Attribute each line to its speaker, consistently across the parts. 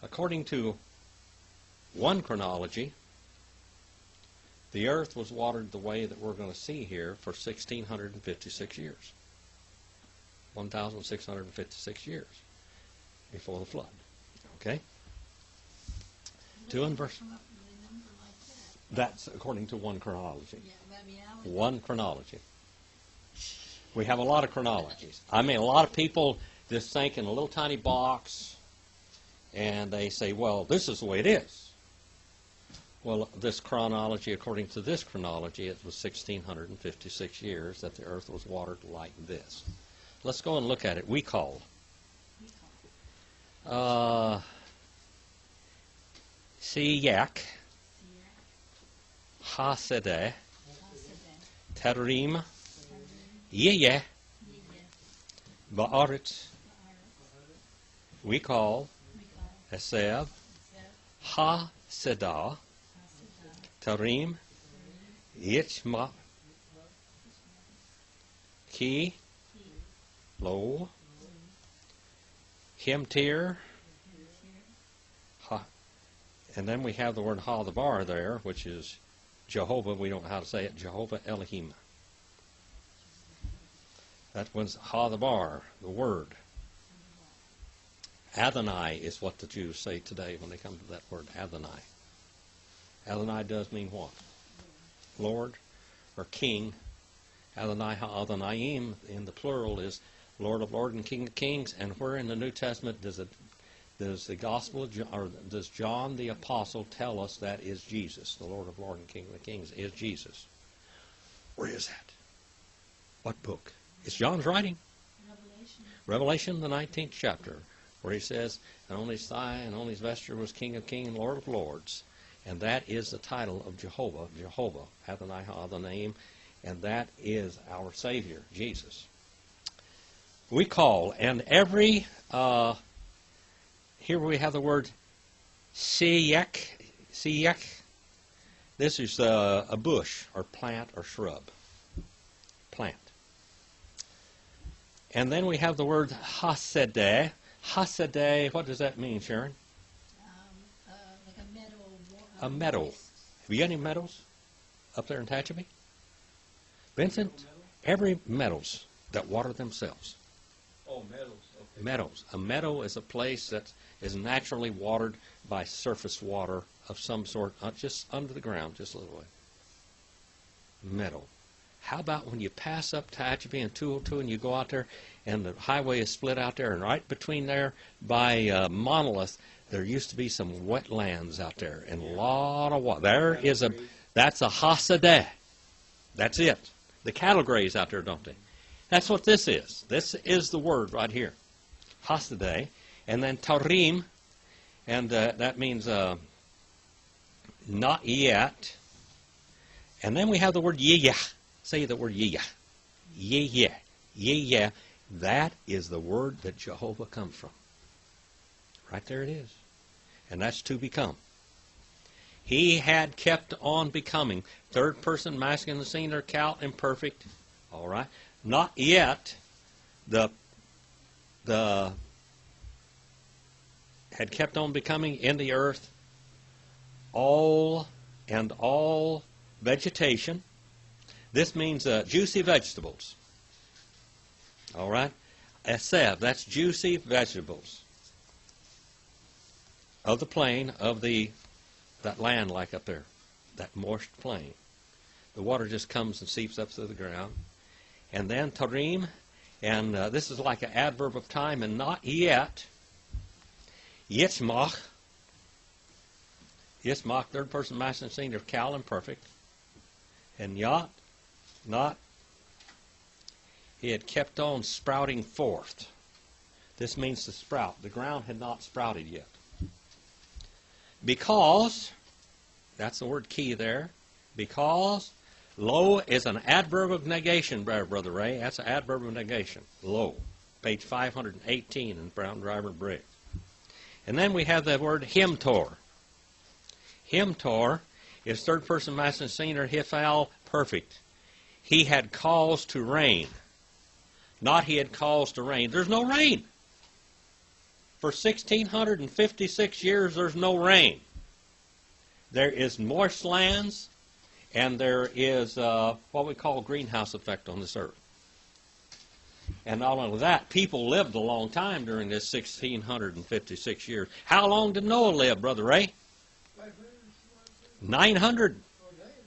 Speaker 1: According to one chronology, the earth was watered the way that we're going to see here for 1,656 years. 1,656 years before the flood. Okay? 2 and verse. That's according to one chronology. One chronology. We have a lot of chronologies. I mean, a lot of people just think in a little tiny box, and they say, well, this is the way it is. Well, this chronology, according to this chronology, it was 1,656 years that the earth was watered like this. Let's go and look at it. We called. Siyak, Hasedeh, Terim, Yeh, Ba'aretz, we call, Esev, Ha-Sedah, Tarim, Yitzma, Ki, Lo, Himtir, Ha. And then we have the word Ha-the-Bar there, which is Jehovah. We don't know how to say it. Jehovah Elohim. That was Ha-the-Bar, the word. Adonai is what the Jews say today when they come to that word, Adonai. Adonai does mean what? Lord or King. Adonai ha'Adonaim in the plural is Lord of Lords and King of Kings. And where in the New Testament does the Gospel of John, or does John the Apostle tell us that is Jesus? The Lord of Lords and King of Kings is Jesus. Where is that? What book? It's John's writing. Revelation, the 19th chapter, where he says, and on his thigh and on his vesture was King of Kings and Lord of Lords. And that is the title of Jehovah, Adonai ha'Adonaim, and that is our Savior, Jesus. We call, and every, here we have the word siyek. This is a bush or plant or shrub. Plant. And then we have the word hasedeh. Hasedeh, what does that mean, Sharon?
Speaker 2: Like a meadow.
Speaker 1: A meadow. Have you got any meadows up there in Tehachapi? Vincent? Every meadows that water themselves.
Speaker 3: Oh, meadows. Okay.
Speaker 1: Meadows. A meadow is a place that is naturally watered by surface water of some sort, just under the ground, just a little way. Meadow. How about when you pass up Tehachapi and 202 and you go out there and the highway is split out there, and right between there by Monolith, there used to be some wetlands out there and a lot of water. That's a hasadeh. That's it. The cattle graze out there, don't they? That's what this is. This is the word right here. Hasadeh. And then tarim, and that means not yet. And then we have the word yiyah. Say the word yiyah. Yiyah. Yiyah. That is the word that Jehovah comes from. Right there it is. And that's to become. He had kept on becoming. Third person, masculine, singular, cal, imperfect. All right. Not yet. The had kept on becoming in the earth all vegetation. This means juicy vegetables. All right? Esev, that's juicy vegetables of the plain, of that land like up there, that moist plain. The water just comes and seeps up through the ground. And then tarim, and this is like an adverb of time, and not yet. Yitzmach, third person masculine singular, cal, imperfect. And yot, not. He had kept on sprouting forth. This means to sprout. The ground had not sprouted yet. Because, that's the word key there, because lo is an adverb of negation, Brother Ray. That's an adverb of negation. Lo. Page 518 in Brown Driver Briggs. And then we have the word himtor. Himtor is third person masculine singular, hifal, perfect. He had caused to rain. Not he had caused to rain. There's no rain. For 1,656 years, there's no rain. There is moist lands, and there is what we call greenhouse effect on this earth. And not only that, people lived a long time during this 1,656 years. How long did Noah live, Brother Ray? 900.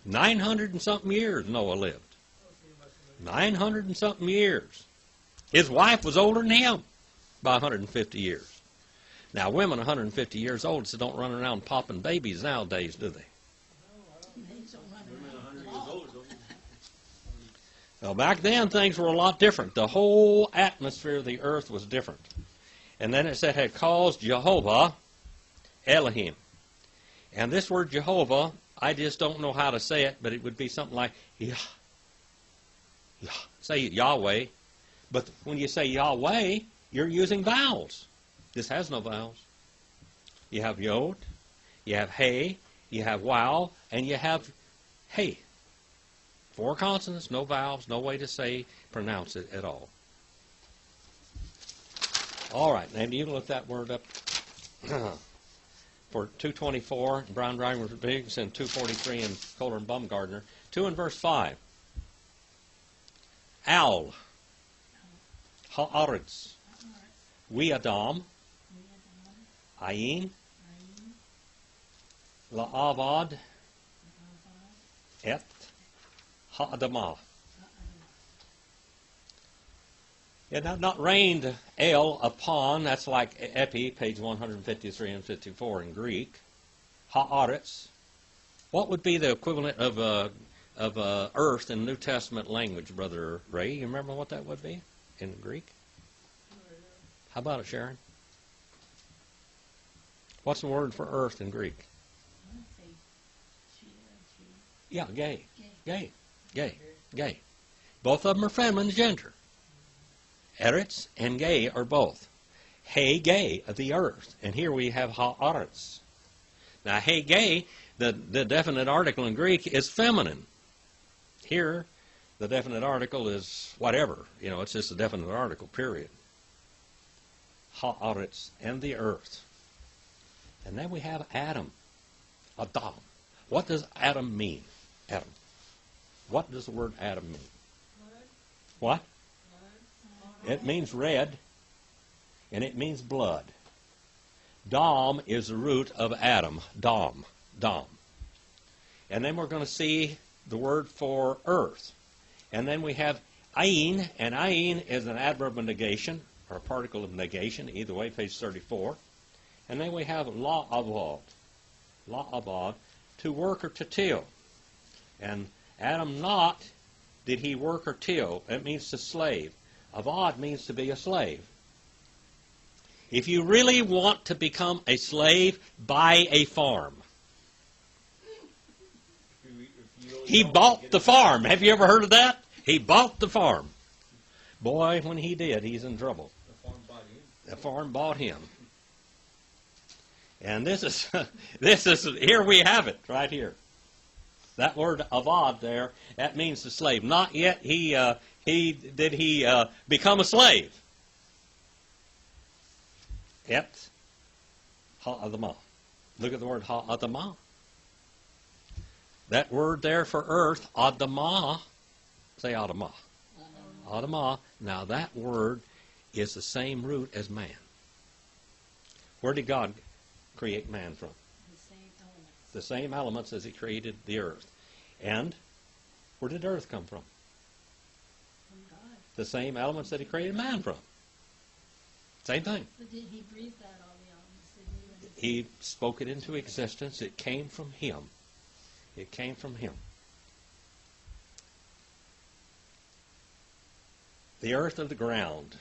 Speaker 1: 900 and something years Noah lived. 900 and something years. His wife was older than him by 150 years. Now, women 150 years old so don't run around popping babies nowadays, do they? Well, back then, things were a lot different. The whole atmosphere of the earth was different. And then it said, had caused Jehovah, Elohim. And this word Jehovah, I just don't know how to say it, but it would be something like, say Yahweh. But when you say Yahweh, you're using vowels. This has no vowels. You have Yod, you have Hey, you have Wow, and you have Hey. 4 consonants, no vowels, no way to pronounce it at all. All right, now you can look that word up for 224 in Brown Driver Biggs and 243 in Kohler and Baumgartner. 2 and verse 5. Owl, Haaretz, We Adam, Ayin, La'avad, Et, Ha'adamah. It had not rained El upon, that's like epi, page 153 and 54 in Greek. Haaretz. What would be the equivalent of earth in New Testament language, Brother Ray? You remember what that would be in Greek? How about it, Sharon? What's the word for earth in Greek? Yeah, gay. Both of them are feminine gender. Eretz and gay are both. Hey, gay of the earth. And here we have haaretz. Now, hey, gay, the definite article in Greek is feminine. Here, the definite article is whatever. You know, it's just a definite article, period. Haaretz and the earth. And then we have Adam. Adam. What does Adam mean? Adam. What does the word Adam mean? What? It means red, and it means blood. Dam is the root of Adam. Dam. And then we're going to see the word for earth. And then we have Ayin, and Ayin is an adverb of negation, or a particle of negation, either way, page 34. And then we have la'avad, to work or to till. And Adam not, did he work or till? It means to slave. Avad means to be a slave. If you really want to become a slave, buy a farm. He bought the farm. Have you ever heard of that? He bought the farm. Boy, when he did, he's in trouble. The farm bought him. And this is here we have it, right here. That word avad there, that means the slave. Not yet he become a slave. Et ha'adamah. Look at the word ha'adamah. That word there for earth, adamah. Say adamah. Adamah. Now that word is the same root as man. Where did God create man from? The same elements as he created the earth. And where did earth come from? The same elements that he created man from. Same thing.
Speaker 2: But did he breathe that on the elements?
Speaker 1: He spoke it into existence. It came from him. It came from him. The earth of the ground.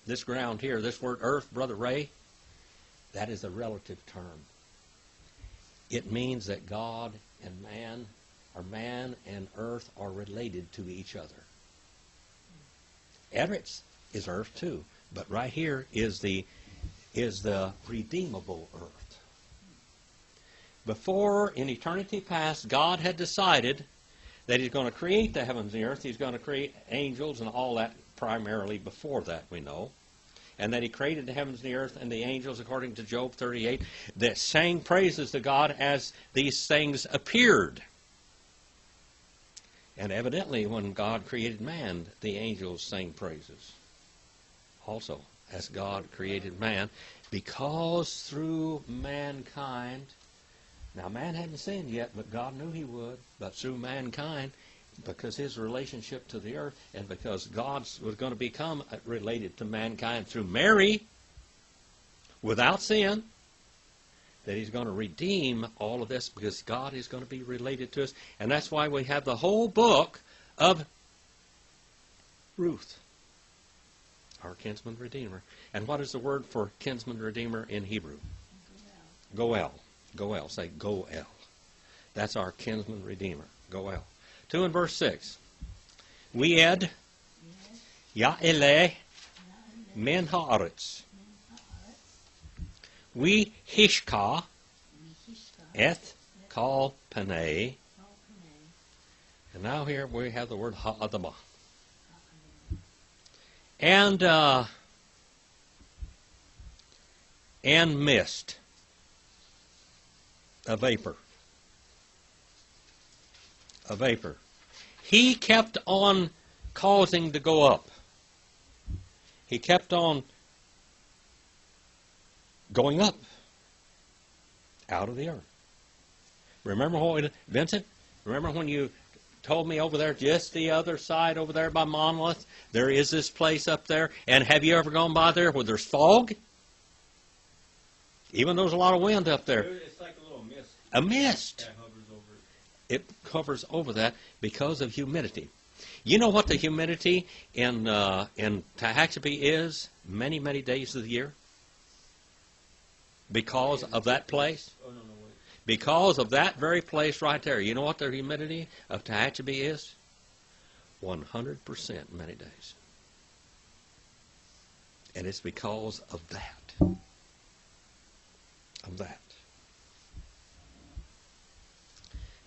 Speaker 1: This ground here, this word earth, Brother Ray, that is a relative term. It means that God and man, or man and earth, are related to each other. Eretz is earth too, but right here is the redeemable earth. Before, in eternity past, God had decided that he's going to create the heavens and the earth. He's going to create angels and all that primarily before that, we know. and that he created the heavens and the earth and the angels, according to Job 38, that sang praises to God as these things appeared. And evidently, when God created man, the angels sang praises also, as God created man, because through mankind, now man hadn't sinned yet, but God knew he would, but through mankind, because his relationship to the earth, and because God was going to become related to mankind through Mary, without sin, that he's going to redeem all of this, because God is going to be related to us. And that's why we have the whole book of Ruth, our kinsman redeemer. And what is the word for kinsman redeemer in Hebrew? Goel. Goel. Say Goel. That's our kinsman redeemer. Goel. 2 and verse 6. We'ed Ya'eleh min ha'aretz. We hishka eth kal panei. And now here we have the word ha'adamah. And mist. A vapor. A vapor. He kept on causing to go up. He kept on going up out of the earth. Remember what, Vincent? Remember when you told me over there, just the other side over there by Monolith, there is this place up there, and have you ever gone by there where there's fog? Even though there's a lot of wind up there.
Speaker 3: It's like a little mist.
Speaker 1: A mist.
Speaker 3: That hovers over it.
Speaker 1: It covers over that because of humidity. You know what the humidity in Tehachapi is many, many days of the year? Because of that place?
Speaker 3: Oh, no, wait.
Speaker 1: Because of that very place right there. You know what the humidity of Tehachapi is? 100% many days. And it's because of that. Of that.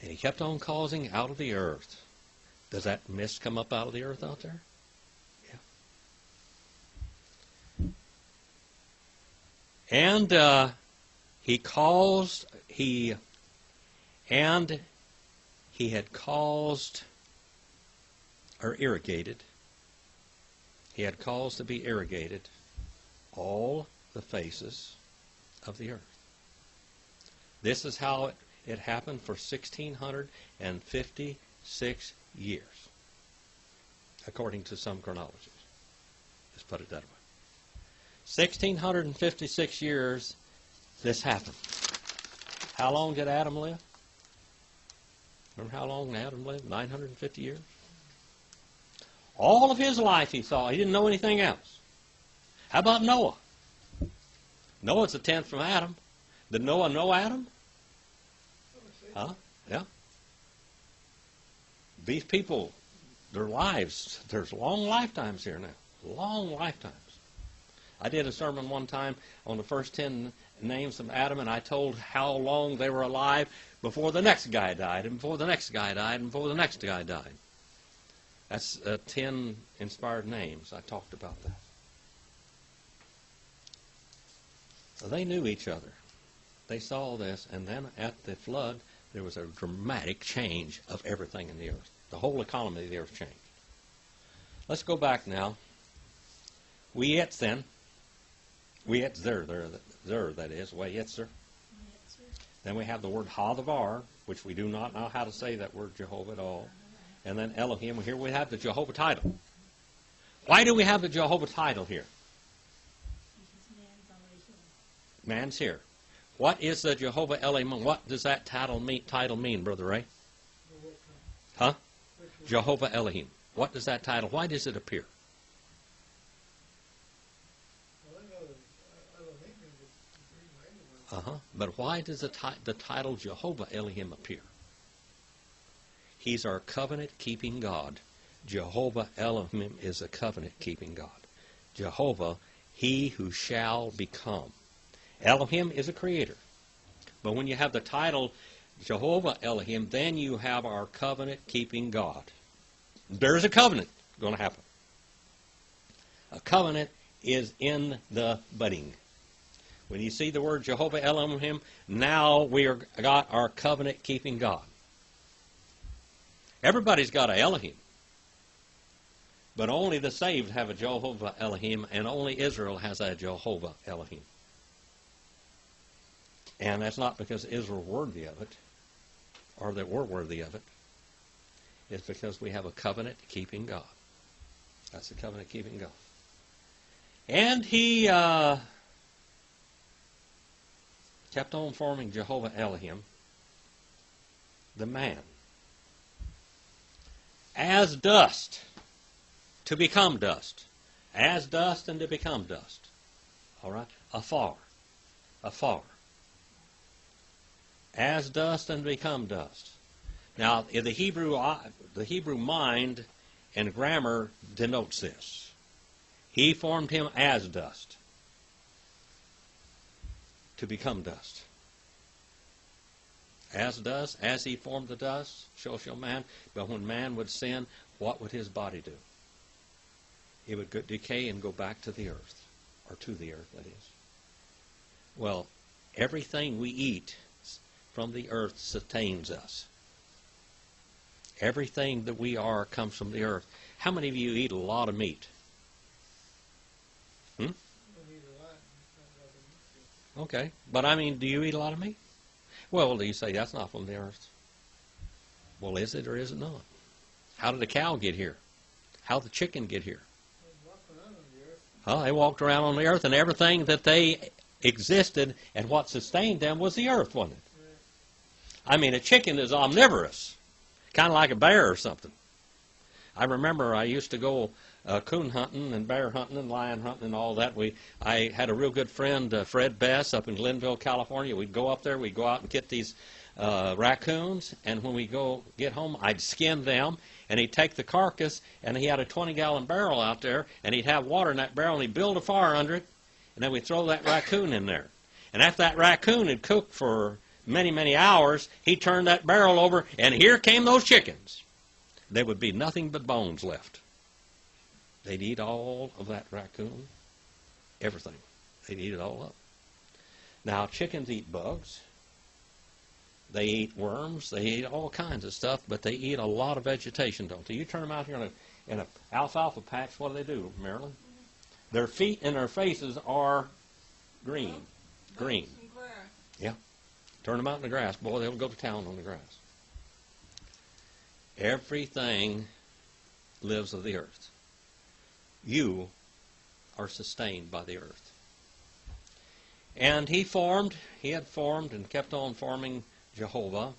Speaker 1: And he kept on causing out of the earth. Does that mist come up out of the earth out there? Yeah. And he had caused, or irrigated, he had caused to be irrigated all the faces of the earth. This is how it happened for 1,656 years, according to some chronologies. Let's put it that way. 1,656 years this happened. How long did Adam live? Remember how long Adam lived? 950 years? All of his life he saw. He didn't know anything else. How about Noah? Noah's the 10th from Adam. Did Noah know Adam? Huh? Yeah. These people, their lives, there's long lifetimes here now. Long lifetimes. I did a sermon one time on the first 10 names of Adam, and I told how long they were alive before the next guy died, and before the next guy died, and before the next guy died. That's 10 inspired names. I talked about that. So they knew each other. They saw this, and then at the flood, there was a dramatic change of everything in the earth. The whole economy of the earth changed. Let's go back now. We'etzer, that is, We'etzer. Then we have the word Hadavar, which we do not know how to say that word Jehovah at all. And then Elohim. Here we have the Jehovah title. Why do we have the Jehovah title here? Man's here. What is the Jehovah Elohim? What does that title mean, Brother Ray? Huh? Jehovah Elohim. What does that title, why does it appear? But why does the title Jehovah Elohim appear? He's our covenant-keeping God. Jehovah Elohim is a covenant-keeping God. Jehovah, he who shall become. Elohim is a creator. But when you have the title Jehovah Elohim, then you have our covenant-keeping God. There's a covenant going to happen. A covenant is in the budding. When you see the word Jehovah Elohim, now we are got our covenant-keeping God. Everybody's got a Elohim. But only the saved have a Jehovah Elohim, and only Israel has a Jehovah Elohim. And that's not because Israel is worthy of it, or that we're worthy of it. It's because we have a covenant-keeping God. That's the covenant-keeping God. And he kept on forming Jehovah Elohim, the man, as dust, to become dust. As dust and to become dust. All right? Afar. Afar. As dust and become dust. Now, in the Hebrew mind and grammar denotes this. He formed him as dust. To become dust. As dust, as he formed the dust, so shall man. But when man would sin, what would his body do? It would decay and go back to the earth. Or to the earth, that is. Well, everything we eat from the earth sustains us. Everything that we are comes from the earth. How many of you eat a lot of meat? Okay. But I mean, do you eat a lot of meat? Well, do you say that's not from the earth? Well, is it or is it not? How did the cow get here? How did the chicken get here? They walked around on the earth, and everything that they existed and what sustained them was the earth, wasn't it? I mean, a chicken is omnivorous, kind of like a bear or something. I remember I used to go coon hunting and bear hunting and lion hunting and all that. I had a real good friend, Fred Bess, up in Glenville, California. We'd go up there, we'd go out and get these raccoons, and when we get home, I'd skin them, and he'd take the carcass, and he had a 20-gallon barrel out there, and he'd have water in that barrel, and he'd build a fire under it, and then we'd throw that raccoon in there. And after that raccoon had cooked for many, many hours, he turned that barrel over, and here came those chickens. There would be nothing but bones left. They'd eat all of that raccoon, everything. They'd eat it all up. Now, chickens eat bugs. They eat worms. They eat all kinds of stuff, but they eat a lot of vegetation, don't they? You turn them out here in an alfalfa patch, what do, Marilyn? Their feet and their faces are green. Green. Yeah. Turn them out in the grass. Boy, they'll go to town on the grass. Everything lives of the earth. You are sustained by the earth. And he had formed and kept on forming Jehovah,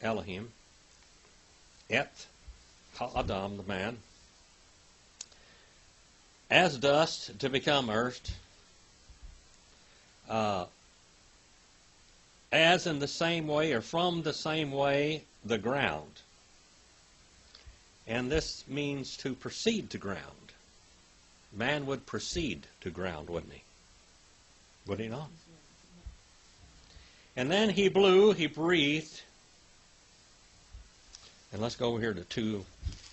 Speaker 1: Elohim, Et Ha'adam, the man, as dust to become earth, as in the same way or from the same way the ground. And this means to proceed to ground. Man would proceed to ground, wouldn't he? Would he not? And then he blew, he breathed. And let's go over here to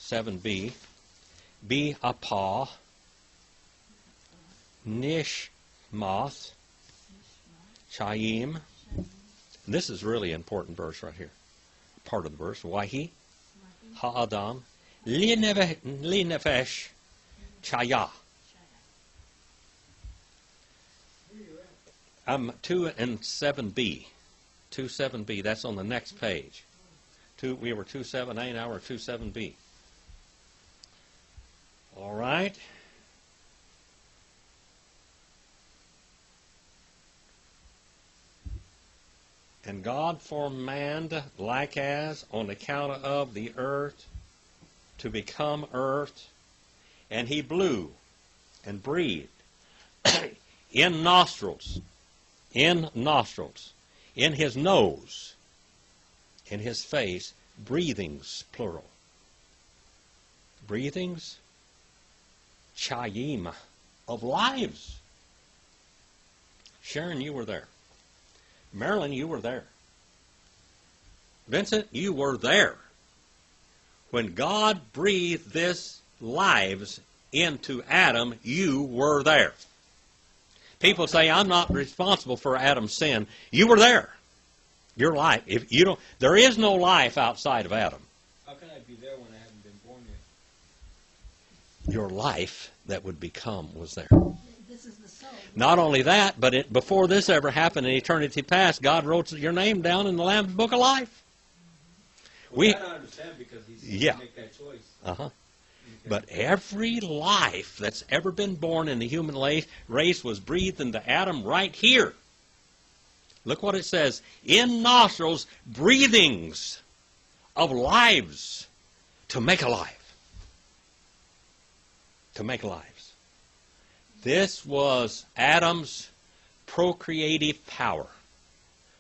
Speaker 1: 2:7b. Be apa, nishmath, chayim. This is really an important verse right here. Part of the verse. Wahi, ha'adam, li nefesh, chaya. 2 and 7b. 2:7b. That's on the next page. We were 2:7a, now we're 2:7b. All right. And God formed man like as on account of the earth to become earth, and he blew and breathed in nostrils, in his nose, in his face, breathings, plural. Breathings, chayim, of lives. Sharon, you were there. Marilyn, you were there. Vincent, you were there. When God breathed this lives into Adam, you were there. People say, I'm not responsible for Adam's sin. You were there. Your life. If you don't, there is no life outside of Adam.
Speaker 3: How can I be there when I haven't been born yet?
Speaker 1: Your life that would become was there.
Speaker 2: This is the soul.
Speaker 1: Not only that, but before this ever happened in eternity past, God wrote your name down in the Lamb's Book of Life.
Speaker 3: Well, I don't understand because he's
Speaker 1: Yeah.
Speaker 3: make that choice.
Speaker 1: Uh-huh. But every life that's ever been born in the human race was breathed into Adam right here. Look what it says. In nostrils, breathings of lives to make alive. To make lives. This was Adam's procreative power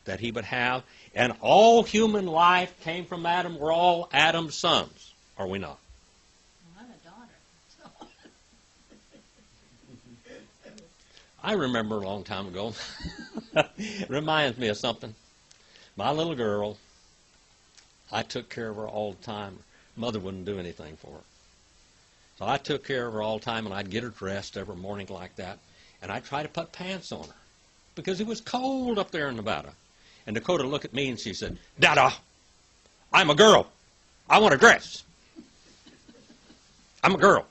Speaker 1: that he would have. And all human life came from Adam. We're all Adam's sons. Are we not?
Speaker 2: Well, I'm a daughter.
Speaker 1: I remember a long time ago. It reminds me of something. My little girl, I took care of her all the time. Mother wouldn't do anything for her. So I took care of her all the time, and I'd get her dressed every morning like that, and I'd try to put pants on her because it was cold up there in Nevada. And Dakota looked at me and she said, Dada, I'm a girl. I want a dress. I'm a girl.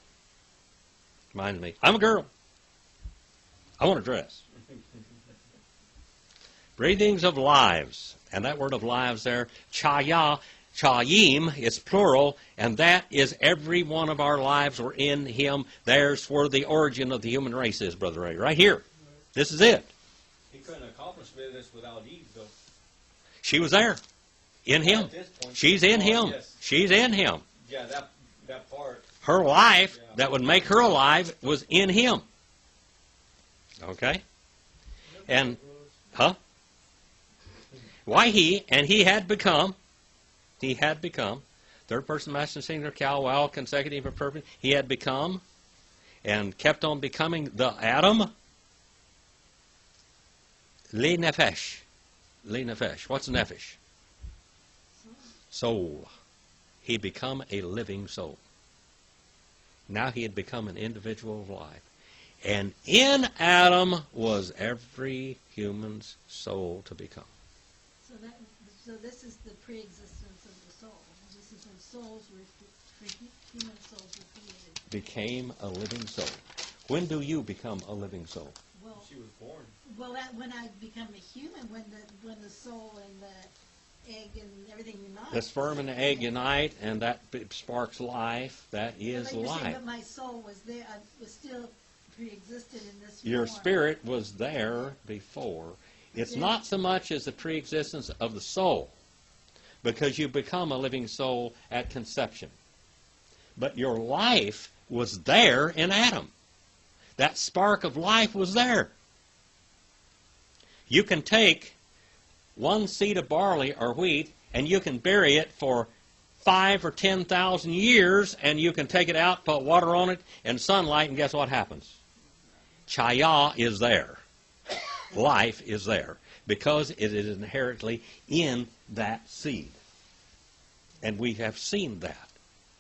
Speaker 1: Reminds me, I'm a girl. I want a dress. Breathings of lives. And that word of lives there, chaya, chayim, it's plural, and that is every one of our lives were in him. There's where the origin of the human race is, Brother Ray. Right here. This is it.
Speaker 3: He couldn't accomplish this without Eve, though.
Speaker 1: She was there. In him.
Speaker 3: At this point,
Speaker 1: She's in him.
Speaker 3: Yes.
Speaker 1: She's in him.
Speaker 3: Yeah, that part.
Speaker 1: Her life that would make her alive was in him. Okay? And, huh? Why he had become, third person masculine singular, cal, well, consecutive, and perfect, he had become, and kept on becoming the Adam, le nefesh. Le nefesh. What's nefesh? Soul. He become a living soul. Now he had become an individual of life. And in Adam was every human's soul to become.
Speaker 2: So this is the pre-existence of the soul. This is when human souls were created.
Speaker 1: Became a living soul. When do you become a living soul?
Speaker 2: Well,
Speaker 3: She was born.
Speaker 2: well, when I become a human, when the soul and the egg and everything unite.
Speaker 1: The sperm and the egg unite, and that sparks life. That
Speaker 2: But
Speaker 1: is
Speaker 2: you're saying,
Speaker 1: life.
Speaker 2: but my soul was there. I was still pre-existed in this
Speaker 1: Your
Speaker 2: form.
Speaker 1: spirit was there before. It's not so much as the pre-existence of the soul, because you become a living soul at conception. But your life was there in Adam. That spark of life was there. You can take one seed of barley or wheat, and you can bury it for 5,000 or 10,000 years, and you can take it out, put water on it, and sunlight, and guess what happens? Chaya is there. Life is there, because it is inherently in that seed. And we have seen that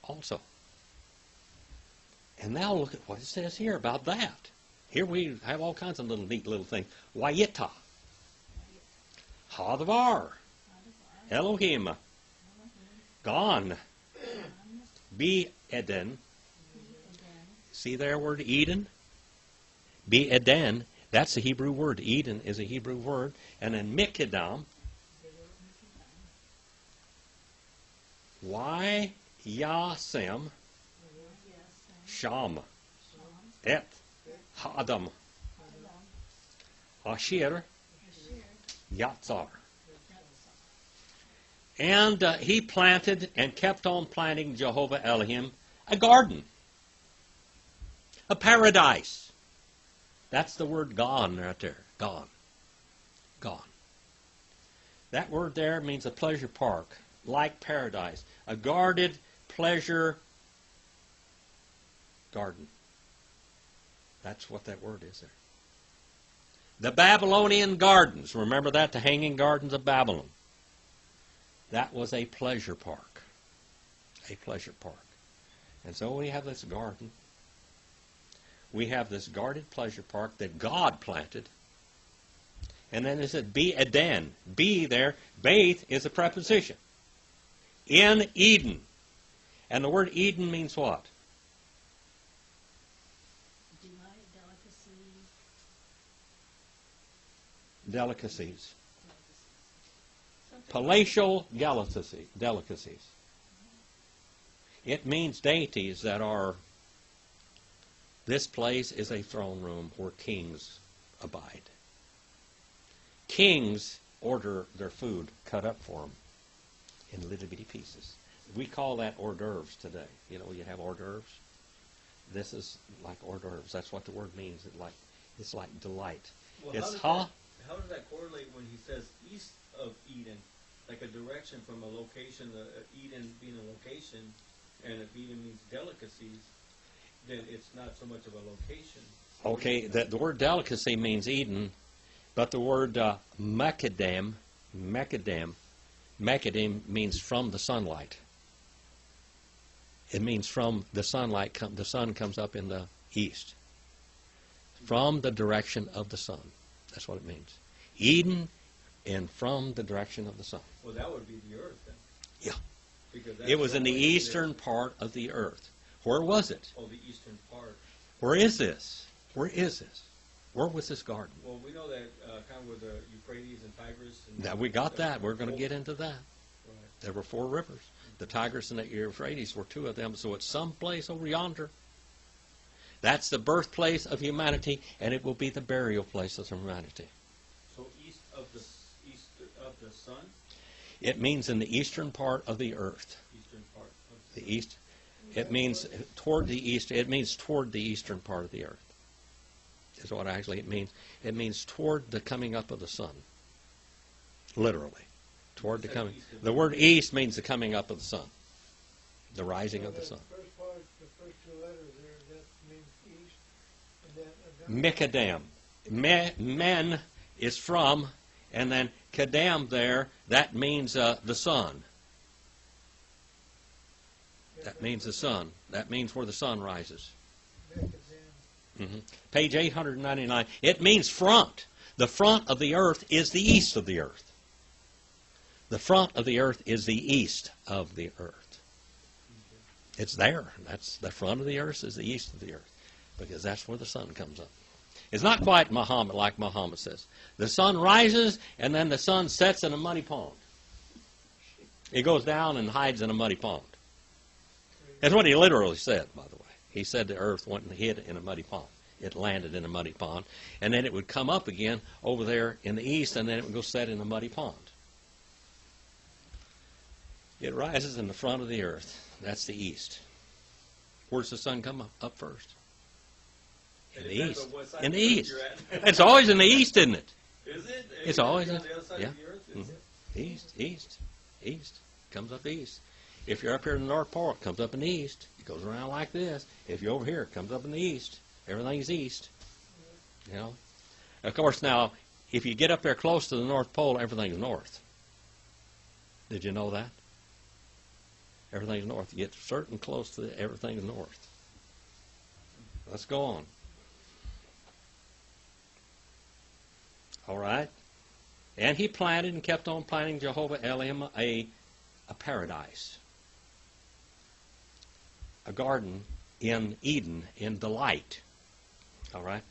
Speaker 1: also. And now look at what it says here about that. Here we have all kinds of neat little things. Wayita. Hadavar. Elohim. Gone. Be Eden. See there word Eden? Be Eden. That's the Hebrew word. Eden is a Hebrew word. And then Mikidam. Why Yasem. Sham. Et. Hadam. Ashir. Yatzar. And he planted and kept on planting, Jehovah Elohim, a garden. A paradise. That's the word gone right there. Gone. Gone. That word there means a pleasure park, like paradise. A guarded pleasure garden. That's what that word is there. The Babylonian gardens. Remember that? The Hanging Gardens of Babylon. That was a pleasure park. A pleasure park. And so we have this garden. we have this guarded pleasure park that God planted. And then it said, be Eden. Be there. Bathe is a preposition. In Eden. And the word Eden means what?
Speaker 2: Delight, delicacy.
Speaker 1: Delicacies.
Speaker 2: Something
Speaker 1: Palatial delicacies. It means deities that are, this place is a throne room where kings abide. Kings order their food cut up for them in little bitty pieces. We call that hors d'oeuvres today. You know, you have hors d'oeuvres. This is like hors d'oeuvres. That's what the word means. It's like delight.
Speaker 3: Well,
Speaker 1: It's
Speaker 3: how does that correlate when he says east of Eden, like a direction from a location, Eden being a location, and if Eden means delicacies, then it's not so much of a location.
Speaker 1: Okay, the word delicacy means Eden, but the word macadam means from the sunlight. It means from the sunlight, the sun comes up in the east. From the direction of the sun. That's what it means. Eden and from the direction of the sun.
Speaker 3: Well, that would be the earth then.
Speaker 1: Yeah.
Speaker 3: Because that's
Speaker 1: It was in the
Speaker 3: way
Speaker 1: eastern part of the earth. Where was it?
Speaker 3: Oh, the eastern part.
Speaker 1: Where is this? Where is this? Where was this garden?
Speaker 3: Well, we know that kind of with the Euphrates and Tigris. And
Speaker 1: Now we got that. We're going to get into that.
Speaker 3: Right.
Speaker 1: There were 4 rivers. The Tigris and the Euphrates were 2 of them, so it's someplace over yonder. That's the birthplace of humanity, and it will be the burial place of humanity.
Speaker 3: So east of the sun,
Speaker 1: It means in the eastern part of the earth.
Speaker 3: eastern part of
Speaker 1: The east. It means toward the east. It means toward the eastern part of the earth. Is what actually it means. It means toward the coming up of the sun. Literally. Toward the coming. The word east means the coming up of the sun. The rising of the sun.
Speaker 4: The first part, the first 2 letters there, that means east. And then
Speaker 1: Mikadam. Men is from, and then kadam there, that means the sun. That means the sun. That means where the sun rises. Page 899. It means front. The front of the earth is the east of the earth. The front of the earth is the east of the earth. It's there. That's the front of the earth is the east of the earth, because that's where the sun comes up. It's not quite Muhammad like Muhammad says. The sun rises and then the sun sets in a muddy pond. It goes down and hides in a muddy pond. That's what he literally said, by the way. He said the earth went and hid in a muddy pond. It landed in a muddy pond. And then it would come up again over there in the east, and then it would go set in a muddy pond. It rises in the front of the earth. That's the east. Where's the sun come up first? In the east. In the east. It's always in the east, isn't it?
Speaker 3: Is it?
Speaker 1: It's always
Speaker 3: on
Speaker 1: in,
Speaker 3: the other side
Speaker 1: yeah.
Speaker 3: of the earth? Is it?
Speaker 1: East. Comes up east. If you're up here in the North Pole, it comes up in the east. It goes around like this. If you're over here, it comes up in the east. Everything's east. You know. Of course, now, if you get up there close to the North Pole, everything's north. Did you know that? Everything's north. You get certain close to it, everything's north. Let's go on. All right. And he planted and kept on planting Jehovah Elohim a paradise. A garden in Eden, in Delight. All right.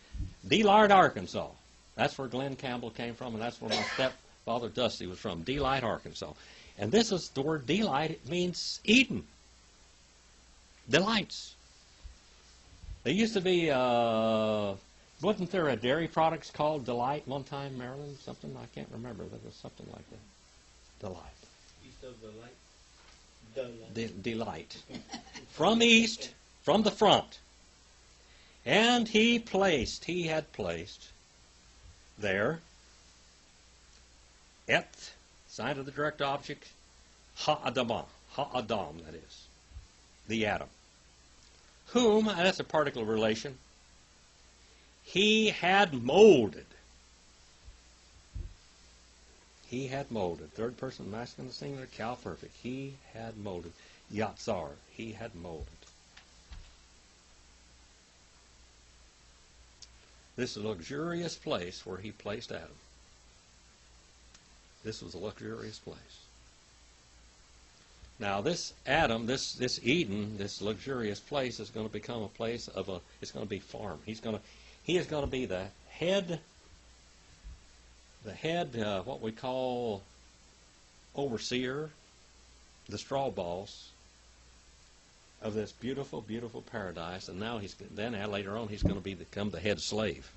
Speaker 1: Delight, Arkansas. That's where Glenn Campbell came from, and that's where my stepfather Dusty was from. Delight, Arkansas. And this is the word delight. It means Eden. Delights. There used to be, wasn't there a dairy products called Delight one time, Maryland? Something, I can't remember. There was something like that. Delight.
Speaker 3: East of the light.
Speaker 1: Delight. From east, from the front. And he had placed there, et, sign of the direct object, ha-adam, that is, the atom. Whom, and that's a particular relation, he had molded. He had molded. Third person masculine singular, cal perfect. He had molded. Yatzar. He had molded. This is a luxurious place where he placed Adam. This was a luxurious place. Now this Adam, this Eden, this luxurious place is going to become a place of it's going to be farm. He is going to be the head, what we call overseer, the straw boss of this beautiful, beautiful paradise. And now later on he's going to become the head slave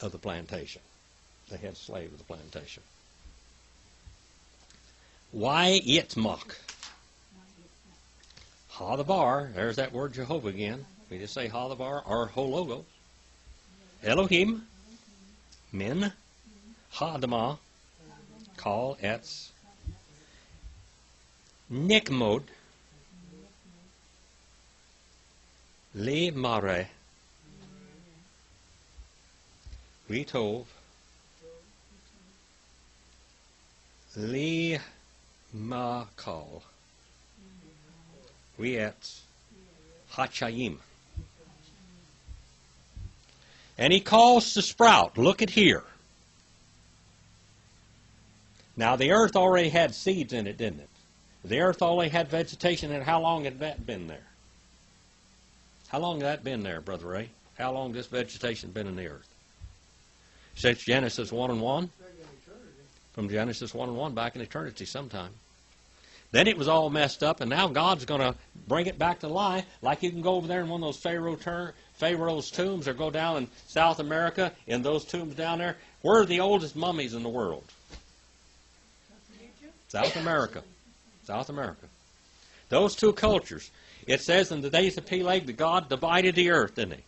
Speaker 1: of the plantation. The head slave of the plantation. Why Yitzmach? Hadabar, there's that word Jehovah again. We just say Hadabar or Hologos. Elohim, Min, Hadama, Kal Etz, Nikmod, Le Mare, Ritov, Le Makal, Rietz, Hachayim. And he calls to sprout. Look at here. Now the earth already had seeds in it, didn't it? The earth already had vegetation in it. How long had that been there? How long had that been there, Brother Ray? How long has this vegetation been in the earth? Since Genesis 1 and 1? From Genesis 1 and 1 back in eternity sometime. Then it was all messed up, and now God's going to bring it back to life. Like you can go over there in one of those Pharaoh's tombs, or go down in South America in those tombs down there. Where are the oldest mummies in the world? South America. South America. Those two cultures. It says in the days of Peleg that God divided the earth, didn't he?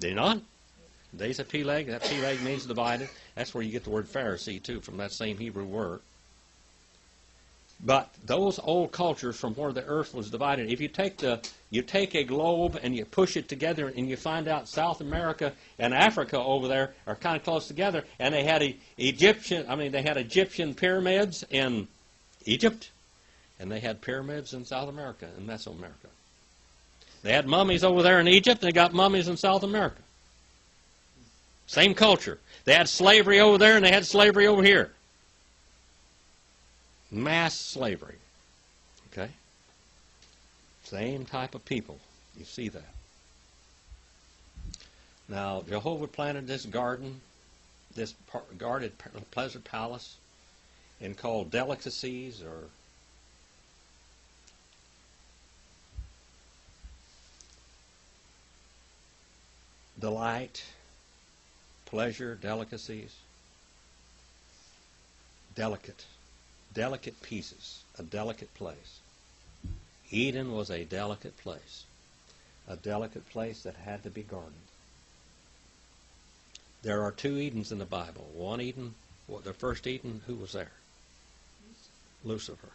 Speaker 1: Did he not? The days of Peleg, that Peleg means divided. That's where you get the word Pharisee too, from that same Hebrew word. But those old cultures from where the earth was divided, if you take a globe and you push it together and you find out South America and Africa over there are kind of close together, and they had Egyptian pyramids in Egypt, and they had pyramids in South America and Mesoamerica. They had mummies over there in Egypt, and they got mummies in South America. Same culture. They had slavery over there, and they had slavery over here. Mass slavery. Okay? Same type of people. You see that. Now, Jehovah planted this garden, this guarded pleasure palace, and called delicacies, or delight, pleasure, delicacies, delicate pieces, a delicate place. Eden was a delicate place that had to be guarded. There are two Edens in the Bible. One Eden, the first Eden, who was there? Lucifer.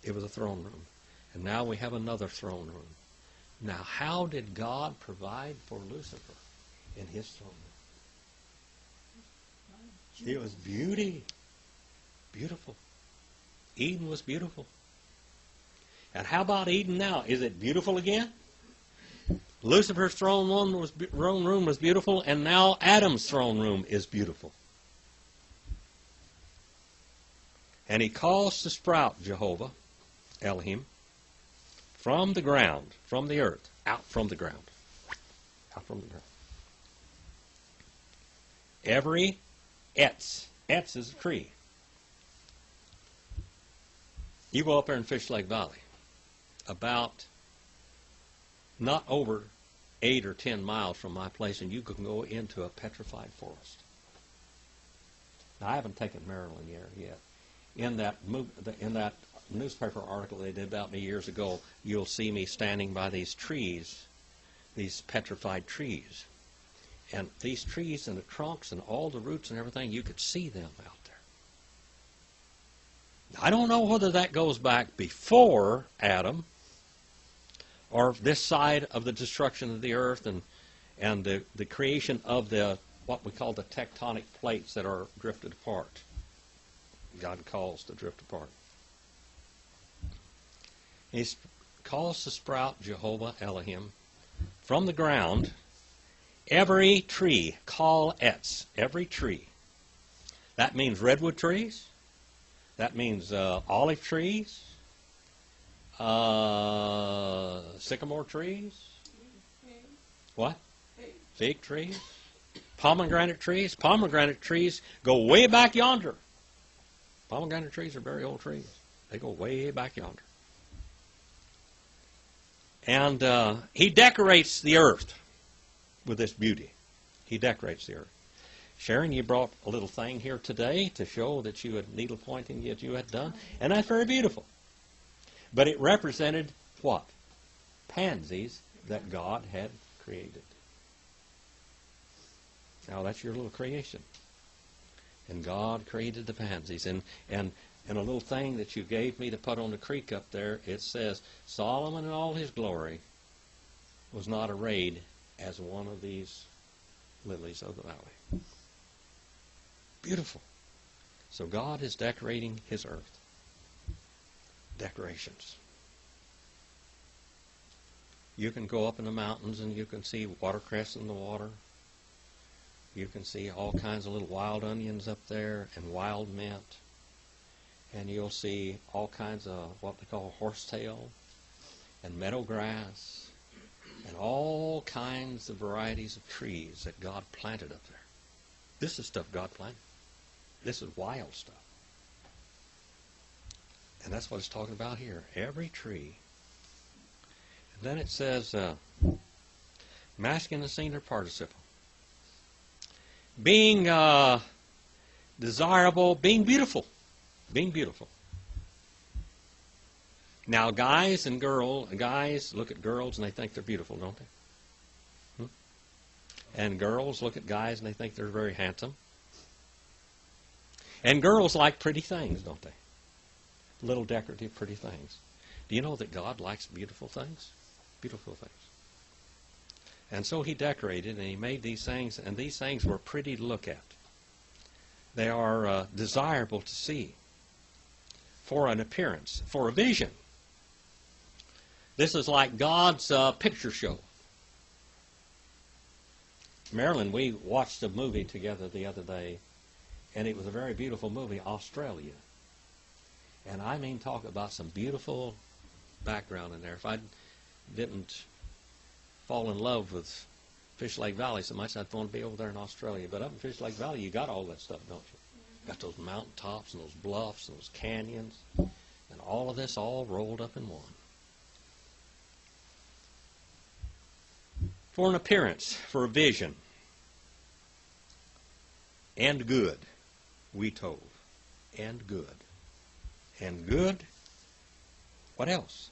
Speaker 1: It was a throne room. And now we have another throne room. Now, how did God provide for Lucifer in his throne room? It was beauty. Beautiful. Eden was beautiful. And how about Eden now? Is it beautiful again? Lucifer's throne room was beautiful, and now Adam's throne room is beautiful. And he calls to sprout Jehovah, Elohim, from the ground, from the earth, out from the ground. Out from the ground. Every Etz is a tree. You go up there in Fish Lake Valley, about not over 8 or 10 miles from my place, and you can go into a petrified forest. Now, I haven't taken Maryland yet. In that newspaper article they did about me years ago, you'll see me standing by these trees, these petrified trees. And these trees and the trunks and all the roots and everything, you could see them out there. I don't know whether that goes back before Adam or this side of the destruction of the earth and the creation of what we call the tectonic plates that are drifted apart. God calls to drift apart. He calls to sprout Jehovah Elohim from the ground Every tree, kol etz, every tree. That means redwood trees. That means olive trees, sycamore trees. What? Fig trees. Pomegranate trees. Pomegranate trees go way back yonder. Pomegranate trees are very old trees. They go way back yonder. And he decorates the earth with this beauty. He decorates the earth. Sharon, you brought a little thing here today to show that you had needle pointing that you had done. And that's very beautiful. But it represented what? Pansies that God had created. Now that's your little creation. And God created the pansies. And a little thing that you gave me to put on the creek up there, it says, Solomon in all his glory was not arrayed as one of these lilies of the valley. Beautiful. So God is decorating his earth. Decorations. You can go up in the mountains and you can see watercress in the water. You can see all kinds of little wild onions up there and wild mint. And you'll see all kinds of what they call horsetail and meadow grass and all kinds of varieties of trees that God planted up there. This is stuff God planted. This is wild stuff. And that's what it's talking about here. Every tree. And then it says masculine and singular participle. Being desirable, being beautiful. Being beautiful. Now guys look at girls and they think they're beautiful, don't they? And girls look at guys and they think they're very handsome. And girls like pretty things, don't they? Little decorative pretty things. Do you know that God likes beautiful things? Beautiful things. And so he decorated and he made these things, and these things were pretty to look at. They are desirable to see for an appearance, for a vision. This is like God's picture show. Marilyn, we watched a movie together the other day, and it was a very beautiful movie, Australia. And I mean, talk about some beautiful background in there. If I didn't fall in love with Fish Lake Valley so much, I'd want to be over there in Australia. But up in Fish Lake Valley, you got all that stuff, don't you? Got those mountain tops and those bluffs and those canyons, and all of this all rolled up in one. For an appearance, for a vision, and good, we told, and good. And good, what else?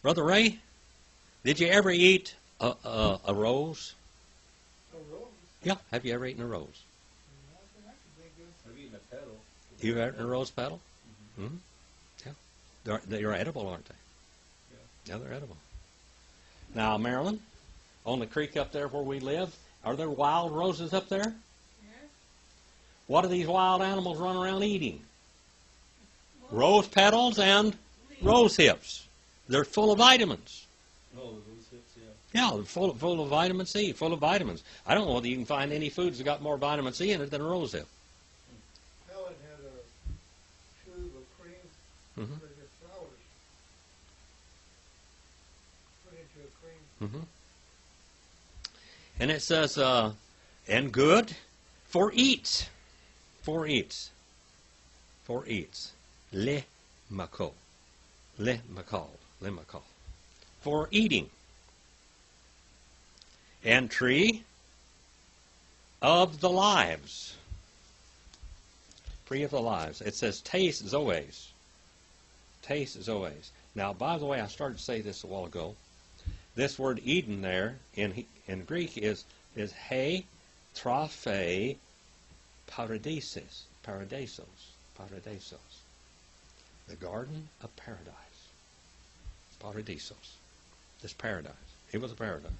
Speaker 1: Brother Ray, did you ever eat a rose?
Speaker 4: A rose?
Speaker 1: Yeah, have you ever eaten a rose?
Speaker 3: I've eaten a petal.
Speaker 1: You ever eaten a rose petal? Mm-hmm. Yeah. They're edible, aren't they? Yeah, they're edible. Now, Marilyn, on the creek up there where we live, are there wild roses up there?
Speaker 2: Yes.
Speaker 1: What do these wild animals run around eating? Rose petals and rose hips. They're full of vitamins.
Speaker 3: No, those hips, yeah.
Speaker 1: Yeah, they're full of vitamin C, full of vitamins. I don't know whether you can find any foods that got more vitamin C in it than a rose hip.
Speaker 4: Helen had a tube of cream
Speaker 1: Mm-hmm.
Speaker 4: for the flowers. Put into a cream.
Speaker 1: Mm-hmm. And it says, and good for eats. For eats. For eats. Le makol. Le makal. Le makal. For eating. And tree of the lives. Tree of the lives. It says taste zoes. Taste zoes. Now, by the way, I started to say this a while ago. This word Eden there in Greek is he trophe paradises. Paradisos. Paradisos. The garden of paradise. Paradisos. This paradise. It was a paradise.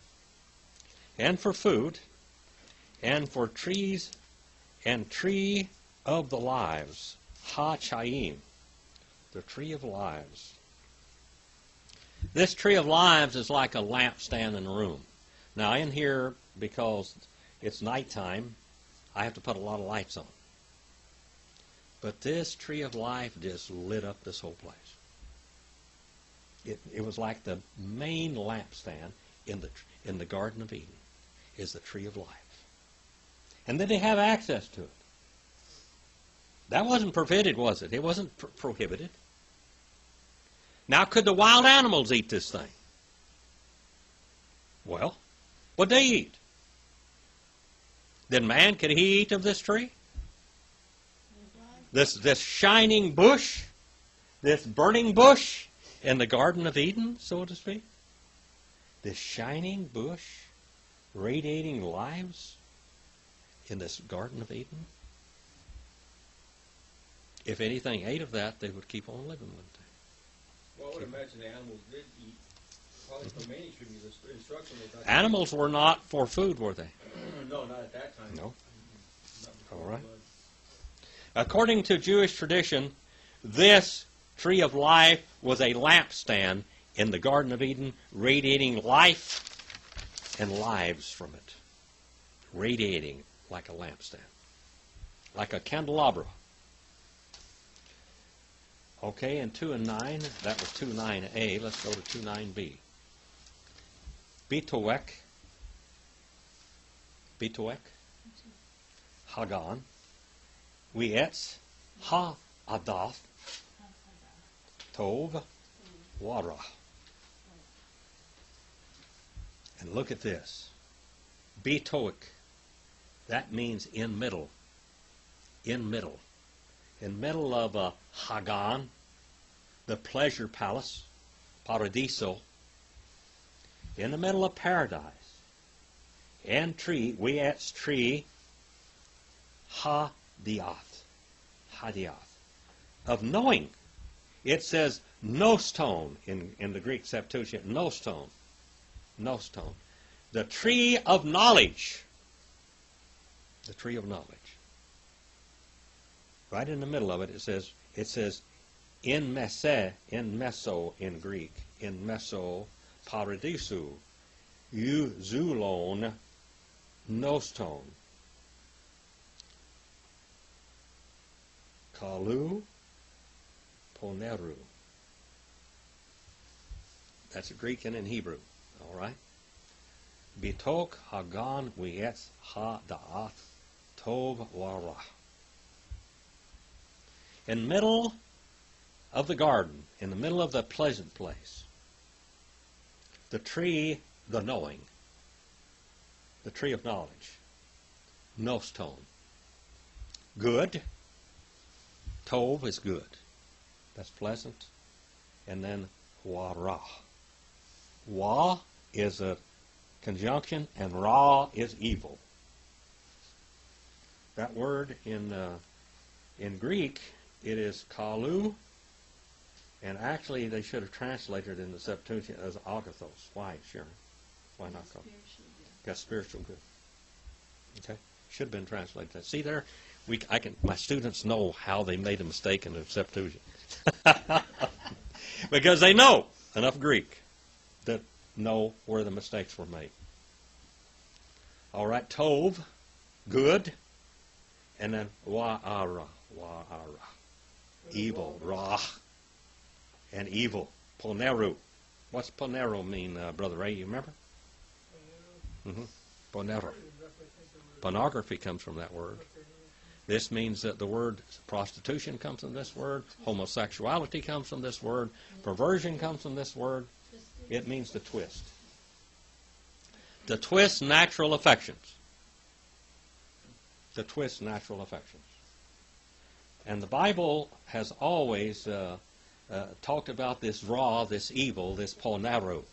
Speaker 1: And for food, and for trees, and tree of the lives. Ha Chaim. The tree of lives. This tree of lives is like a lampstand in a room. Now in here, because it's nighttime, I have to put a lot of lights on. But this tree of life just lit up this whole place. It was like the main lampstand in the Garden of Eden is the tree of life. And then they have access to it. That wasn't forbidden, was it? It wasn't prohibited. Now, could the wild animals eat this thing? Well, what'd they eat? Then man, could he eat of this tree? This shining bush, this burning bush in the Garden of Eden, so to speak? This shining bush, radiating lives in this Garden of Eden? If anything ate of that, they would keep on living, wouldn't they?
Speaker 3: Well, I would imagine the animals did eat. Probably from many trees. The instruction was not.
Speaker 1: Animals were not for food, were they?
Speaker 3: No, not at that time.
Speaker 1: No.
Speaker 3: Not before
Speaker 1: All right.
Speaker 3: the flood.
Speaker 1: According to Jewish tradition, this tree of life was a lampstand in the Garden of Eden, radiating life and lives from it. Radiating like a lampstand. Like a candelabra. Okay, in 2 and 9, that was 2.9a. Let's go to 2.9b. Bitoek, Hagan, Wietz, Ha-Adath, Tov, Wara. And look at this. Bitoek, that means in middle. In middle. In middle of Hagan, the pleasure palace, Paradiso, in the middle of paradise, and tree, Wietz tree, Hadiath, of knowing. It says nostone in the Greek Septuagint, nostone, the tree of knowledge, the tree of knowledge. Right in the middle of it, it says in meso in Greek, in meso paradisu, zulon nostone, kalu poneru. That's Greek and in Hebrew, all right? Bitok hagan wietz ha da'ath tov wara. In the middle of the garden, in the middle of the pleasant place, the tree, the knowing, the tree of knowledge, nostone, good, tov is good, that's pleasant, and then wara. Wa is a conjunction, and ra is evil. That word in Greek, it is kalu, and actually they should have translated in the Septuagint as agathos. Why, Sharon? Why not kalu? Got spiritual good. Okay, should have been translated that. See there, my students know how they made a mistake in the Septuagint because they know enough Greek that know where the mistakes were made. All right, tov, good, and then wa'ara, evil, ra, and evil, poneru. What's poneru mean, Brother Ray? You remember? Poneru. Pornography comes from that word. This means that the word prostitution comes from this word, homosexuality comes from this word, perversion comes from this word. It means to twist. To twist natural affections. To twist natural affections. And the Bible has always talked about this raw, this evil, this poneru.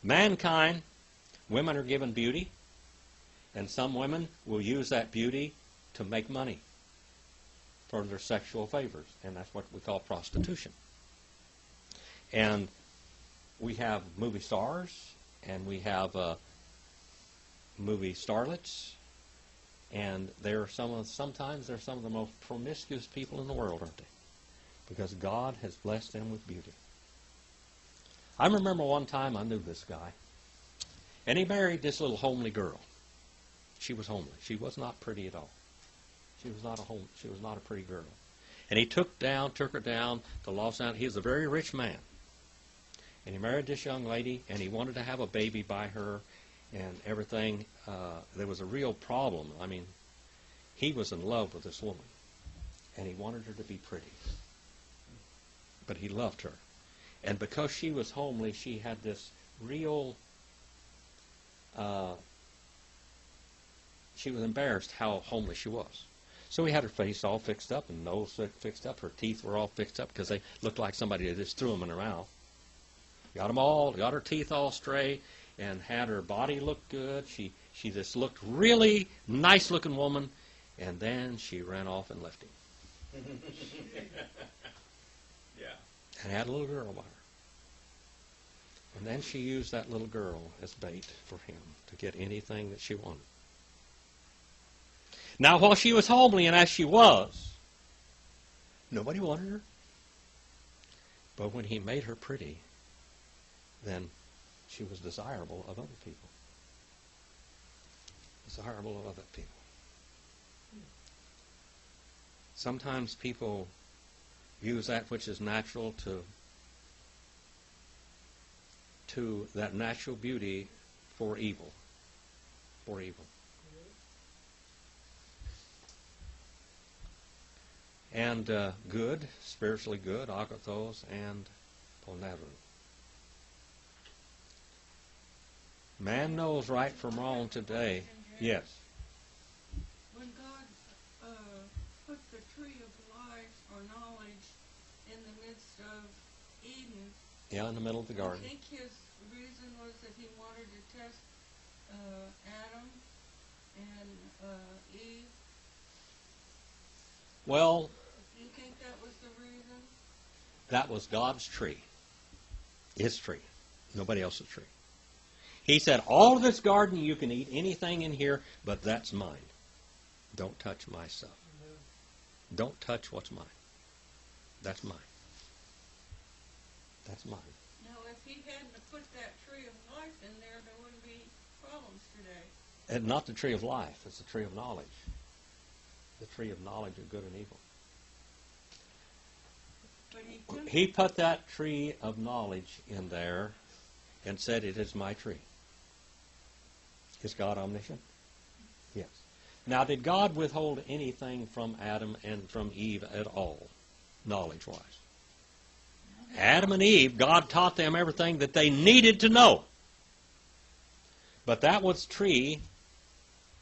Speaker 1: Mankind, women are given beauty, and some women will use that beauty to make money for their sexual favors, and that's what we call prostitution. And we have movie stars, and we have movie starlets, and sometimes they're some of the most promiscuous people in the world, aren't they? Because God has blessed them with beauty. I remember one time I knew this guy, And he married this little homely girl. She was homely. She was not pretty at all. She was not a pretty girl. And he took her down to Los Angeles. He was a very rich man. And he married this young lady, and he wanted to have a baby by her and everything. There was a real problem. I mean, he was in love with this woman, and he wanted her to be pretty. But he loved her. And because she was homely, she had this real... she was embarrassed how homely she was. So he had her face all fixed up and nose fixed up. Her teeth were all fixed up because they looked like somebody had just threw them in her mouth. Got her teeth all straight, and had her body look good. She just looked really nice-looking woman, and then she ran off and left him.
Speaker 3: Yeah.
Speaker 1: And had a little girl by her. And then she used that little girl as bait for him to get anything that she wanted. Now, while she was homely, and as she was, nobody wanted her. But when he made her pretty, then she was desirable of other people. Desirable of other people. Sometimes people use that which is natural to that natural beauty for evil. For evil. And good, spiritually good, agathos, and ponerum. Man knows right from wrong today. Yes.
Speaker 5: When God put the tree of life or knowledge in the midst of Eden,
Speaker 1: Yeah, in the middle of the
Speaker 5: I
Speaker 1: garden.
Speaker 5: think his reason was that he wanted to test Adam and Eve.
Speaker 1: Well,
Speaker 5: Do you think that was the reason?
Speaker 1: that was God's tree. His tree. Nobody else's tree. He said, all of this garden, you can eat anything in here, but that's mine. Don't touch my stuff. Don't touch what's mine. That's mine. That's mine.
Speaker 5: Now, if he hadn't have put that tree of life in there, there wouldn't be problems today.
Speaker 1: And not the tree of life. It's the tree of knowledge. The tree of knowledge of good and evil.
Speaker 5: But he couldn't.
Speaker 1: He put that tree of knowledge in there and said, it is my tree. Is God omniscient? Yes. Now, did God withhold anything from Adam and from Eve at all, knowledge-wise? Adam and Eve, God taught them everything that they needed to know. But that was tree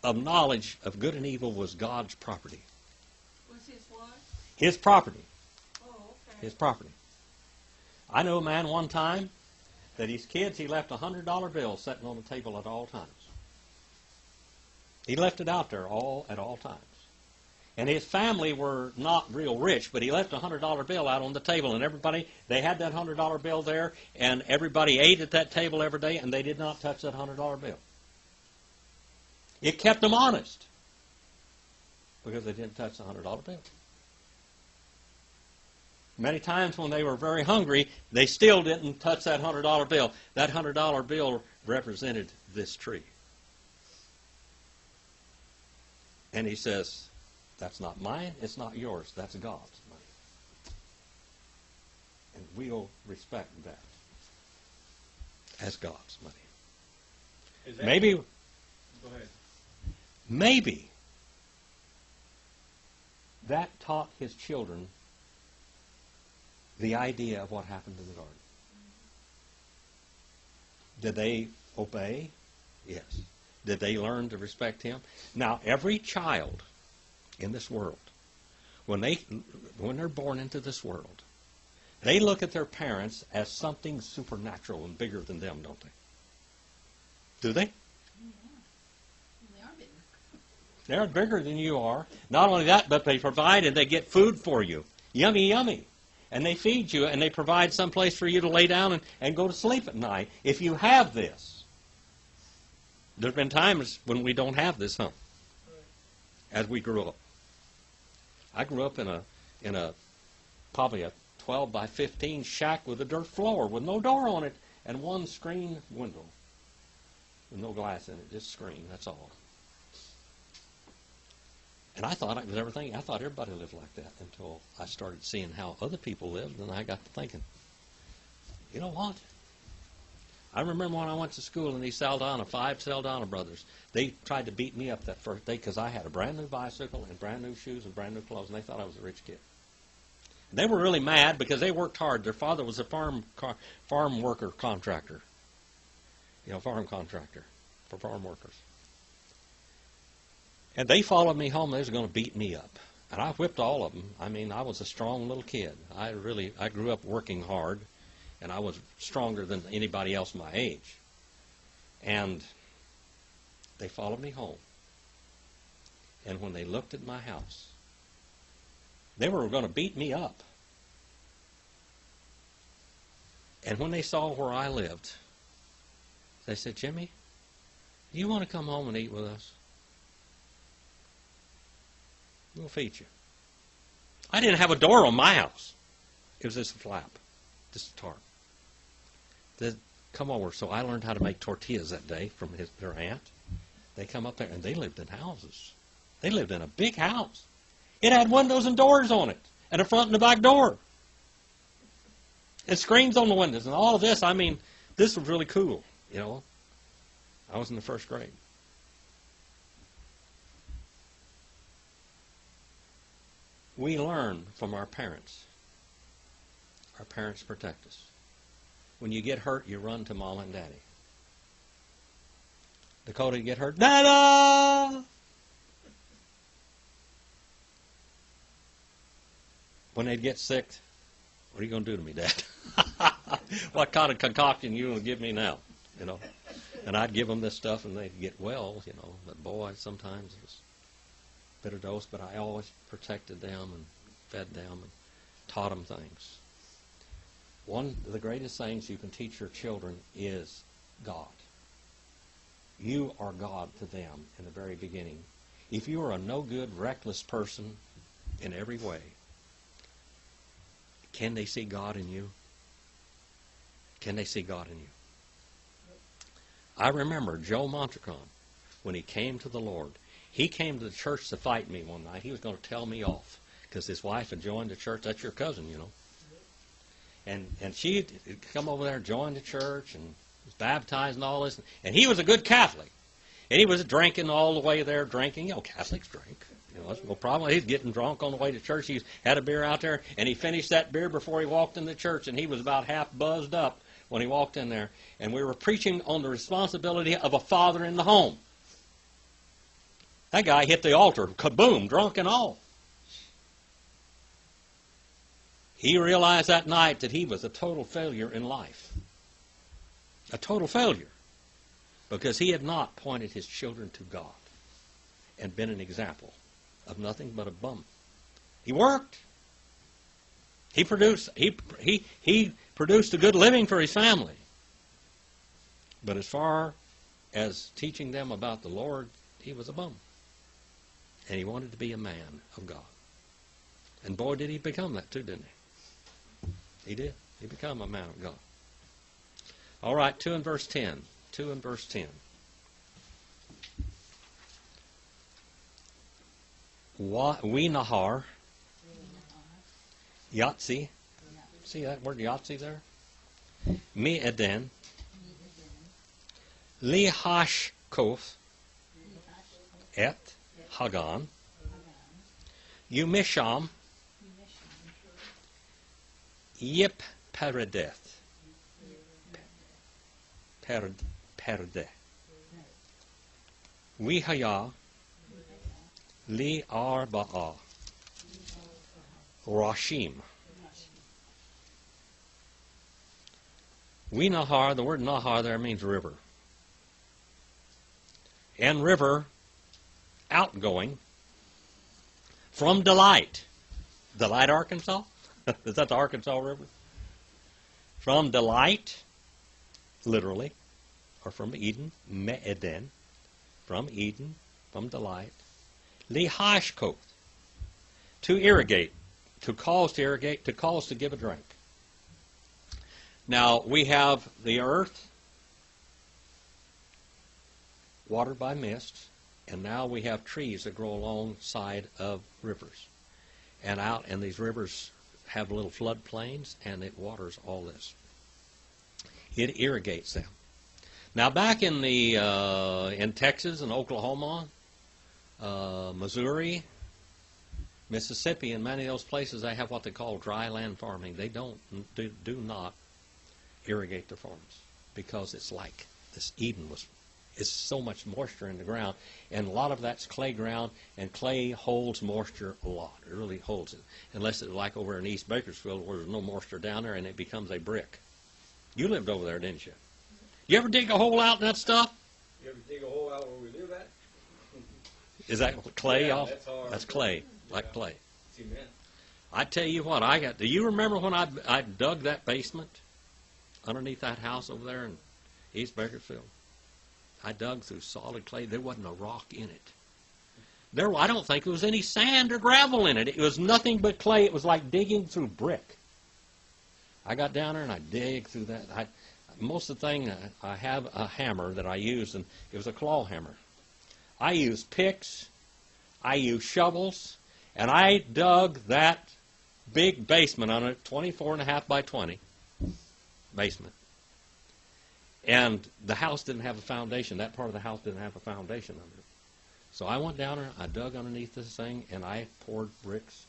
Speaker 1: of knowledge of good and evil was God's property.
Speaker 5: Was his what?
Speaker 1: His property.
Speaker 5: Oh, okay.
Speaker 1: His property. I knew a man one time that his kids, he left a $100 bill sitting on the table at all times. He left it out there at all times. And his family were not real rich, but he left a $100 bill out on the table, and everybody, they had that $100 bill there, and everybody ate at that table every day, and they did not touch that $100 bill. It kept them honest, because they didn't touch the $100 bill. Many times when they were very hungry, they still didn't touch that $100 bill. That $100 bill represented this tree. And he says, that's not mine, it's not yours, that's God's money. And we'll respect that as God's money.
Speaker 3: Is that,
Speaker 1: Maybe,
Speaker 3: Go ahead.
Speaker 1: maybe that taught his children the idea of what happened in the garden. Did they obey? Yes. Did they learn to respect him? Now, every child in this world, when they're born into this world, they look at their parents as something supernatural and bigger than them, don't they? Do they?
Speaker 2: They are bigger.
Speaker 1: They're bigger than you are. Not only that, but they provide and they get food for you. Yummy, yummy. And they feed you and they provide some place for you to lay down and go to sleep at night. If you have this. There's been times when we don't have this, huh? As we grew up. I grew up in a probably a 12 by 15 shack with a dirt floor with no door on it and one screen window. with no glass in it, just screen, that's all. And I thought it was everything. I thought everybody lived like that until I started seeing how other people lived, and I got to thinking, you know what? I remember when I went to school in these Saldana, 5 Saldana brothers, they tried to beat me up that first day because I had a brand new bicycle and brand new shoes and brand new clothes, and they thought I was a rich kid. They were really mad because they worked hard. Their father was a farm worker contractor, farm contractor for farm workers. And they followed me home. They was going to beat me up. And I whipped all of them. I mean, I was a strong little kid. I grew up working hard, and I was stronger than anybody else my age. And they followed me home. And when they looked at my house, they were going to beat me up. And when they saw where I lived, they said, Jimmy, do you want to come home and eat with us? We'll feed you. I didn't have a door on my house. It was just a flap, just a tarp. They come over. So I learned how to make tortillas that day from their aunt. They come up there, and they lived in houses. They lived in a big house. It had windows and doors on it, and a front and a back door. And screens on the windows, and all of this. I mean, this was really cool, I was in the first grade. We learn from our parents. Our parents protect us. When you get hurt, you run to Mom and Daddy. Dakota, you get hurt, Dada! When they'd get sick, what are you going to do to me, Dad? What kind of concoction you going to give me now? And I'd give them this stuff, and they'd get well, But boy, sometimes it was bitter dose, but I always protected them and fed them and taught them things. One of the greatest things you can teach your children is God. You are God to them in the very beginning. If you are a no-good, reckless person in every way, can they see God in you? Can they see God in you? I remember Joe Montrecon, when he came to the Lord. He came to the church to fight me one night. He was going to tell me off because his wife had joined the church. That's your cousin, And she had come over there, joined the church, and was baptized and all this. And he was a good Catholic. And he was drinking all the way there, drinking. Catholics drink. That's no problem. He's getting drunk on the way to church. He had a beer out there, and he finished that beer before he walked in the church, and he was about half buzzed up when he walked in there. And we were preaching on the responsibility of a father in the home. That guy hit the altar, kaboom, drunk and all. He realized that night that he was a total failure in life. A total failure. Because he had not pointed his children to God and been an example of nothing but a bum. He worked. He produced a good living for his family. But as far as teaching them about the Lord, he was a bum. And he wanted to be a man of God. And boy, did he become that too, didn't he? He did. He became a man of God. All right, 2 and verse 10. 2 and verse 10. We nahar, Yahtzee. See that word Yahtzee there? Mi eden, li hashkof, et hagan, Umisham, Yip Peredeth. Perde. Wihaya, Li Arba'a, Rashim. We Nahar, the word Nahar there means river. And river, outgoing, from Delight. Delight, Arkansas? Is that the Arkansas River? From Delight, literally, or from Eden, Me'eden, from Eden, from Delight, Lihashkoth, to irrigate, to cause to irrigate, to cause to give a drink. Now, we have the earth, watered by mist, and now we have trees that grow alongside of rivers. And these rivers have little floodplains, and it waters all this. It irrigates them. Now back in Texas and Oklahoma, Missouri, Mississippi, and many of those places, they have what they call dry land farming. They do not irrigate their farms because it's like this Eden is so much moisture in the ground, and a lot of that's clay ground, and clay holds moisture a lot. It really holds it, unless it's like over in East Bakersfield where there's no moisture down there and it becomes a brick. You lived over there, didn't you? You ever dig a hole out in that stuff?
Speaker 3: You ever dig a hole out where we live at?
Speaker 1: Is that clay?
Speaker 3: Yeah, that's hard.
Speaker 1: That's clay, like
Speaker 3: Yeah.
Speaker 1: clay.
Speaker 3: Cement.
Speaker 1: I tell you what, do you remember when I dug that basement underneath that house over there in East Bakersfield? I dug through solid clay. There wasn't a rock in it. I don't think there was any sand or gravel in it. It was nothing but clay. It was like digging through brick. I got down there and I dig through that. Most of the thing, I have a hammer that I used, and it was a claw hammer. I used picks, I used shovels, and I dug that big basement on it, 24.5 by 20 basement. And the house didn't have a foundation. That part of the house didn't have a foundation under it. So I went down there, I dug underneath this thing, and I poured bricks,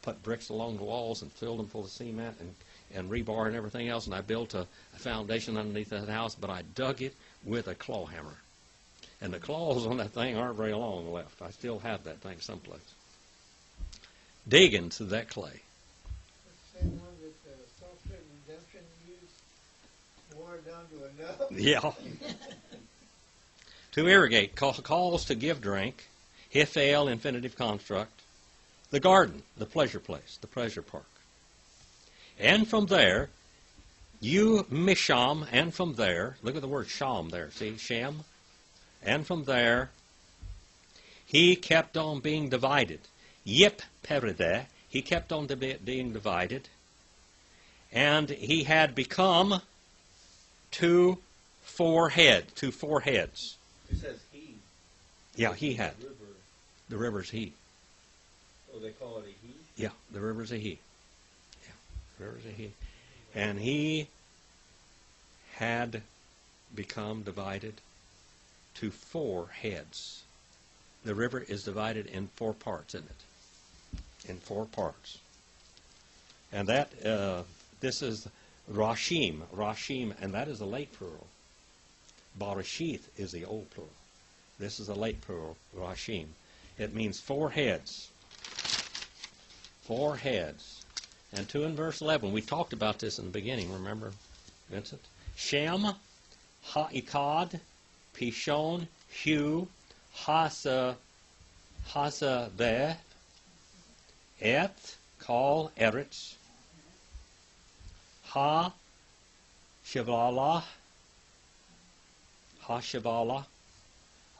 Speaker 1: put bricks along the walls and filled them full of cement and rebar and everything else, and I built a foundation underneath that house, but I dug it with a claw hammer. And the claws on that thing aren't very long left. I still have that thing someplace. Digging through that clay.
Speaker 4: That's the same one that Software Redemption used, wore it down to a nub.
Speaker 1: Yeah. To irrigate, calls to give drink, hifale, infinitive construct, the garden, the pleasure place, the pleasure park. And from there, you misham, and from there, look at the word sham there, see, shem? And from there, he kept on being divided. Yip peride, he kept on being divided, and he had become two foreheads.
Speaker 3: It says he.
Speaker 1: Yeah, he had.
Speaker 3: River.
Speaker 1: The river's he.
Speaker 3: Oh, they call it a he?
Speaker 1: Yeah, the river's a he. Yeah, the river's a he. And he had become divided to 4 heads. The river is divided in 4 parts, isn't it? In 4 parts. And that, this is Rashim, and that is the late plural. Barashith is the old plural. This is the late plural, Rashim. It means 4 heads. 4 heads. And 2 in verse 11. We talked about this in the beginning, remember, Vincent? Shem, Ha'ikad, Pishon, Hu, Hasabeh, Et, Kal, Eretz, Ha-Shivalah,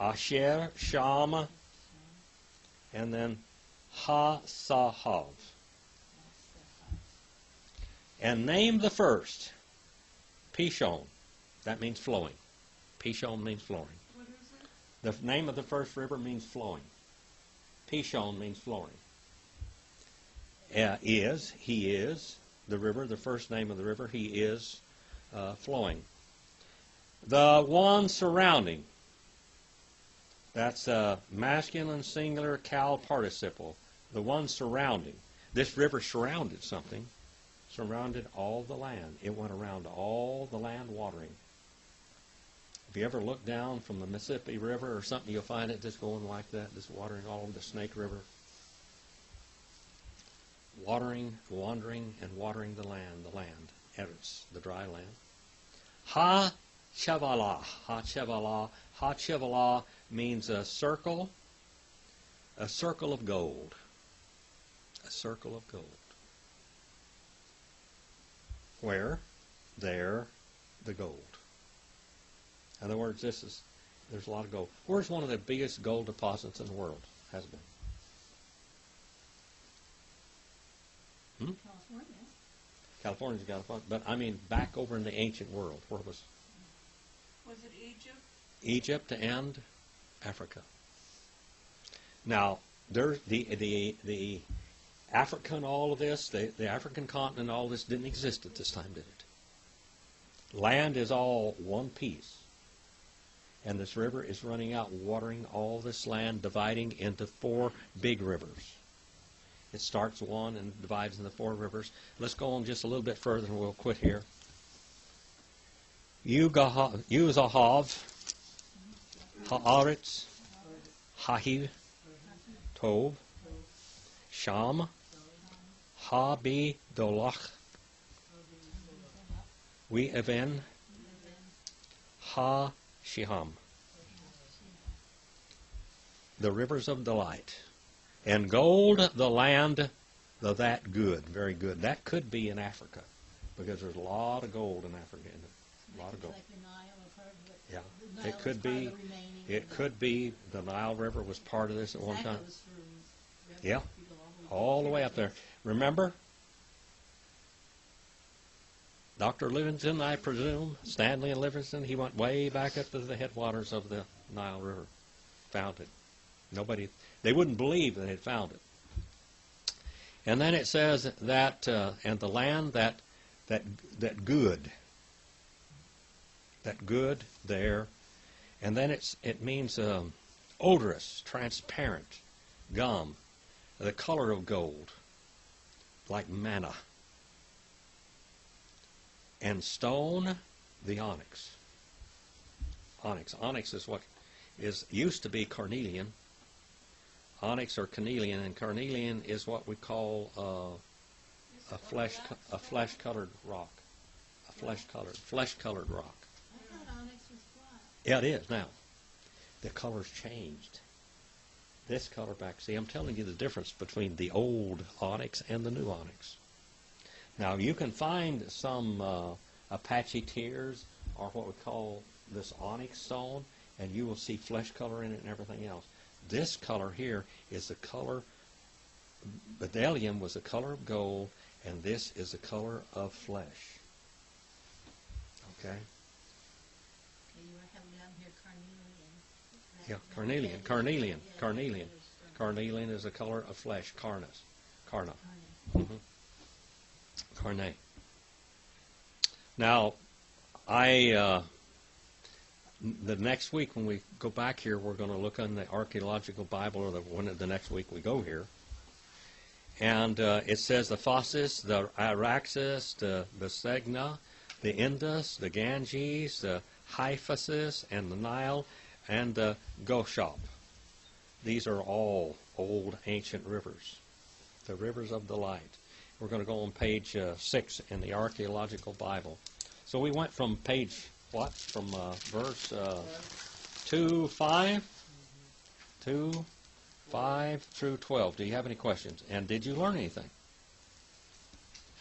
Speaker 1: Asher, Sham, and then Ha-Sahav. And name the first, Pishon. That means flowing. Pishon means flowing.
Speaker 5: What is it?
Speaker 1: The name of the first river means flowing. Pishon means flowing. He is, the river, the first name of the river, he is flowing. The one surrounding, that's a masculine singular cal participle. The one surrounding. This river surrounded something, surrounded all the land. It went around all the land watering. If you ever look down from the Mississippi River or something, you'll find it just going like that, just watering all over the Snake River. Watering, wandering, and watering the land, Eretz, the dry land. Ha-Chevalah, Ha-Chevalah. Ha-Chevalah means a circle of gold. A circle of gold. Where? There, the gold. In other words, there's a lot of gold. Where's one of the biggest gold deposits in the world? Has been.
Speaker 2: California.
Speaker 1: California's got a bunch, but I mean back over in the ancient world, where was?
Speaker 5: Was it Egypt?
Speaker 1: Egypt and Africa. Now, there's the African, all of this, the African continent, all this didn't exist at this time, did it? Land is all one piece. And this river is running out, watering all this land, dividing into 4 big rivers. It starts one and divides into 4 rivers. Let's go on just a little bit further and we'll quit here. Uzahav, Haaretz, Hahiv, Tov, Sham, Ha-bi Dolach, We-even, Ha-shiham. The rivers of delight. And gold, the land, that good, very good. That could be in Africa, because there's a lot of gold in Africa, isn't it? A lot of gold.
Speaker 2: Like the Nile, I've heard of it.
Speaker 1: Yeah,
Speaker 2: The Nile
Speaker 1: it could
Speaker 2: was part of
Speaker 1: be.
Speaker 2: the remaining
Speaker 1: It
Speaker 2: of the-
Speaker 1: could be the Nile River was part of this at one
Speaker 2: Exactly,
Speaker 1: time.
Speaker 2: it was from
Speaker 1: Yeah,
Speaker 2: people
Speaker 1: all the way up there. Remember? Dr. Livingston, I presume, Stanley and Livingston, he went way back up to the headwaters of the Nile River. Found it. They wouldn't believe that they had found it. And then it says that, and the land that good there, and then it means odorous, transparent, gum, the color of gold, like manna, and stone, the onyx. Onyx is what used to be carnelian. Onyx or carnelian, and carnelian is what we call a flesh-colored rock, flesh-colored rock.
Speaker 2: I thought onyx was black.
Speaker 1: Yeah, it is now. The color's changed. This color back. See, I'm telling you the difference between the old onyx and the new onyx. Now, you can find some Apache tears, or what we call this onyx stone, and you will see flesh color in it and everything else. This color here is the color, bdellium was the color of gold, and this is the color of flesh. Okay?
Speaker 2: Okay, you have down here carnelian.
Speaker 1: Yeah,
Speaker 2: That-
Speaker 1: carnelian.
Speaker 2: yeah,
Speaker 1: Carnelian
Speaker 2: there's,
Speaker 1: Carnelian is the color of flesh, carna.
Speaker 2: carne.
Speaker 1: Carne. Now, the next week when we go back here, we're going to look on the archaeological Bible, or the next week we go here. And it says the Phocis, the Araxes, the Segna, the Indus, the Ganges, the Hyphasis, and the Nile, and the Goshop. These are all old ancient rivers, the rivers of delight. We're going to go on page 6 in the archaeological Bible. So we went from page, from verse 2:5 through 12. Do you have any questions? And did you learn anything?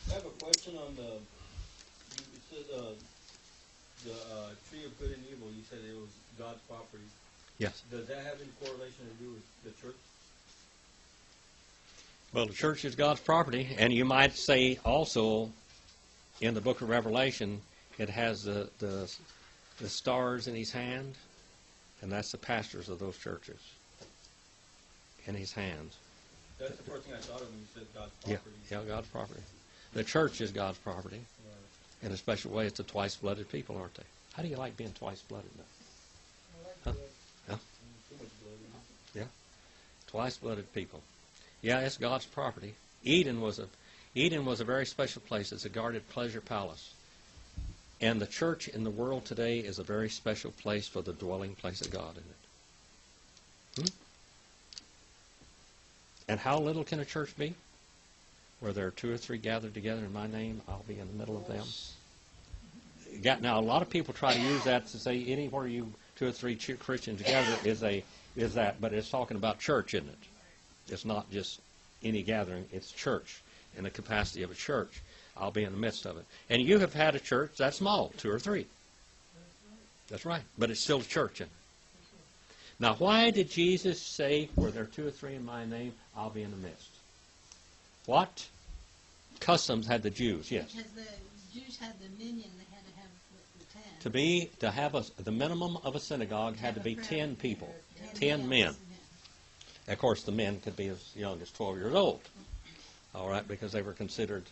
Speaker 3: I have a question on you said the tree of good and evil. You said it was God's property.
Speaker 1: Yes.
Speaker 3: Does that have any correlation to do with the church?
Speaker 1: Well, the church is God's property, and you might say also in the book of Revelation, it has the stars in his hand, and that's the pastors of those churches in his hands.
Speaker 3: That's the first thing I thought of when you said God's property.
Speaker 1: Yeah, God's property. The church is God's property.
Speaker 3: Right.
Speaker 1: In a special way, it's the twice-blooded people, aren't they? How do you like being twice-blooded?
Speaker 4: I like
Speaker 1: Huh?
Speaker 4: that.
Speaker 3: Too much blood.
Speaker 1: Twice-blooded people. Yeah, it's God's property. Eden was a very special place. It's a guarded pleasure palace. And the church in the world today is a very special place for the dwelling place of God, isn't it? And how little can a church be? Where there are 2 or 3 gathered together in my name, I'll be in the middle of them. Now, a lot of people try to use that to say anywhere you 2 or 3 Christians together is that, but it's talking about church, isn't it? It's not just any gathering, it's church, in the capacity of a church. I'll be in the midst of it. And you have had a church that's small, 2 or 3. That's right, but it's still a church, isn't it? Now, why did Jesus say, where there are 2 or 3 in my name, I'll be in the midst? What customs had the Jews? Yes.
Speaker 2: Because the Jews had the minion, they had to have the 10.
Speaker 1: To have the minimum of a synagogue had to be 10 people, 10 men. Of course, the men could be as young as 12 years old. All right, because they were considered.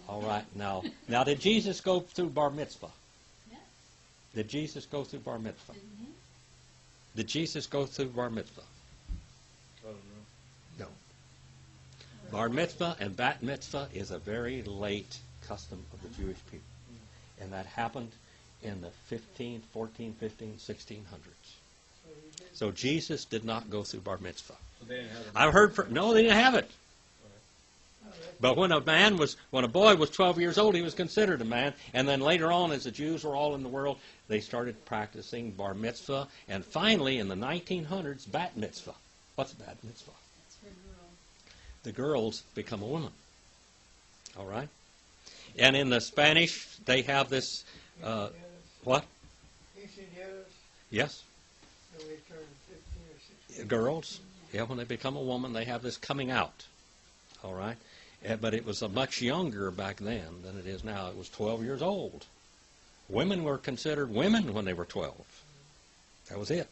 Speaker 1: All right, now did Jesus go through bar mitzvah?
Speaker 2: Yes.
Speaker 1: Did Jesus go through bar mitzvah?
Speaker 2: Didn't he?
Speaker 1: Did Jesus go through bar mitzvah?
Speaker 3: Oh, no.
Speaker 1: No. Bar mitzvah and bat mitzvah is a very late custom of the Jewish people. And that happened in the 15, 14, 15, 1600s. So Jesus did not go through bar mitzvah.
Speaker 3: So they didn't have
Speaker 1: I've heard no, they didn't have it. But when a boy was 12 years old, he was considered a man. And then later on, as the Jews were all in the world, they started practicing bar mitzvah. And finally, in the 1900s, bat mitzvah. What's bat mitzvah?
Speaker 2: That's for girls.
Speaker 1: The girls become a woman. All right? And in the Spanish, they have this, what? Yes?
Speaker 4: So they turn 15 or 16.
Speaker 1: Girls, yeah, when they become a woman, they have this coming out. All right? But it was much younger back then than it is now. It was 12 years old. Women were considered women when they were 12. That was it.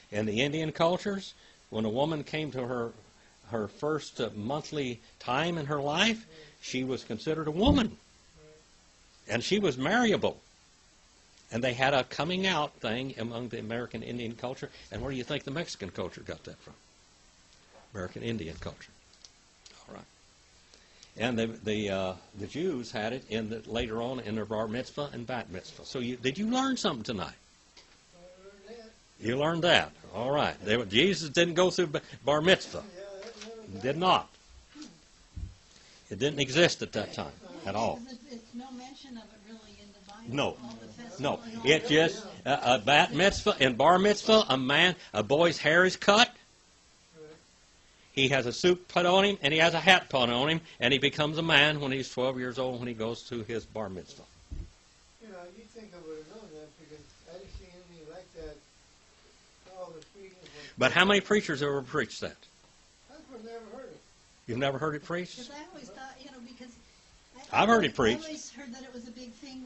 Speaker 1: In the Indian cultures, when a woman came to her first monthly time in her life, she was considered a woman. And she was marriable. And they had a coming out thing among the American Indian culture. And where do you think the Mexican culture got that from? American Indian culture. All right. And the Jews had it later on in their bar mitzvah and bat mitzvah. So did you learn something tonight? You learned that. All right. Jesus didn't go through bar mitzvah. Did not. It didn't exist at that time at all.
Speaker 2: It's no mention of it really in the Bible.
Speaker 1: No.
Speaker 2: All the festivals
Speaker 1: No.
Speaker 2: and all
Speaker 1: It
Speaker 2: that.
Speaker 1: just, a bat mitzvah and bar mitzvah, a boy's hair is cut. He has a suit put on him, and he has a hat put on him, and he becomes a man when he's 12 years old when he goes to his bar mitzvah.
Speaker 4: You know, you think I would have known that because I didn't see anything like that. All the speaking of
Speaker 1: But how many preachers ever preached that?
Speaker 4: I've never heard it.
Speaker 1: You've never heard it preached?
Speaker 2: Because I always thought, because
Speaker 1: I've heard it preached.
Speaker 2: I always heard that it was a big thing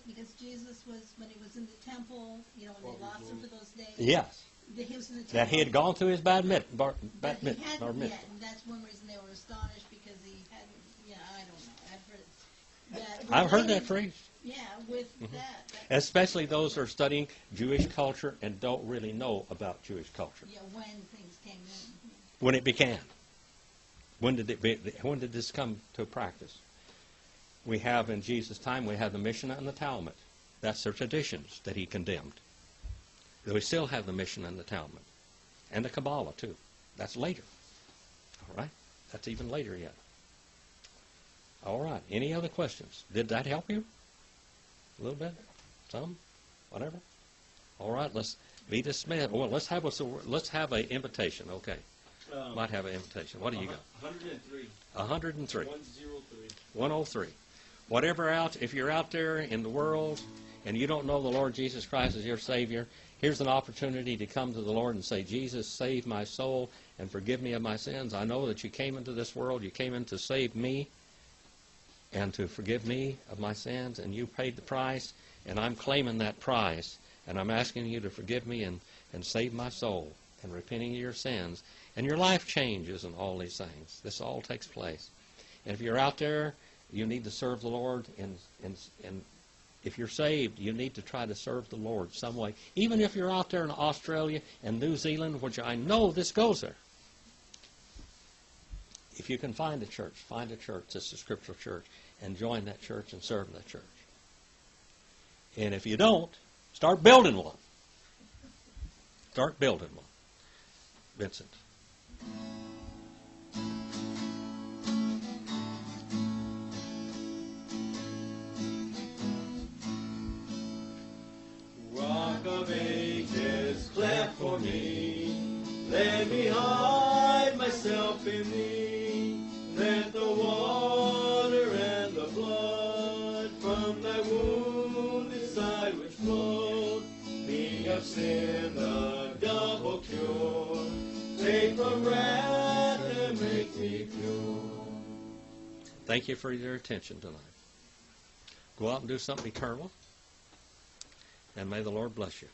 Speaker 2: because Jesus was, when he was in the temple, when they lost him for those days.
Speaker 1: Yes.
Speaker 2: That he was in the temple.
Speaker 1: That he had gone through his bar mitzvah.
Speaker 2: But he hadn't yet, and that's one reason they were astonished because he hadn't. I don't know.
Speaker 1: I've heard that preached.
Speaker 2: Yeah, with that.
Speaker 1: Especially those who are studying Jewish culture and don't really know about Jewish culture.
Speaker 2: Yeah, when things came in.
Speaker 1: When it began. When did this come to practice? We have in Jesus' time, we have the Mishnah and the Talmud. That's the traditions that he condemned. We still have the Mishnah and the Talmud. And the Kabbalah, too. That's later. All right? That's even later yet. All right. Any other questions? Did that help you? A little bit? Some? Whatever? All right. Let's be dismissed. Well, let's have an invitation. Okay. Might have an invitation. What do you got?
Speaker 3: 103.
Speaker 1: 103.
Speaker 3: 103.
Speaker 1: 103. If you're out there in the world and you don't know the Lord Jesus Christ as your Savior, here's an opportunity to come to the Lord and say, Jesus, save my soul and forgive me of my sins. I know that you came into this world, you came in to save me and to forgive me of my sins, and you paid the price, and I'm claiming that price, and I'm asking you to forgive me and save my soul and repenting of your sins. And your life changes and all these things. This all takes place. And if you're out there, you need to serve the Lord, and if you're saved, you need to try to serve the Lord some way. Even if you're out there in Australia and New Zealand, which I know this goes there. If you can find a church that's a scriptural church, and join that church and serve that church. And if you don't, start building one. Start building one. Vincent.
Speaker 3: Rock of ages, cleft for me. Let me hide myself in thee. Let the water and the blood from thy wounded side which flowed me of sin a double cure. Take from wrath and make me pure.
Speaker 1: Thank you for your attention tonight. Go out and do something eternal. And may the Lord bless you.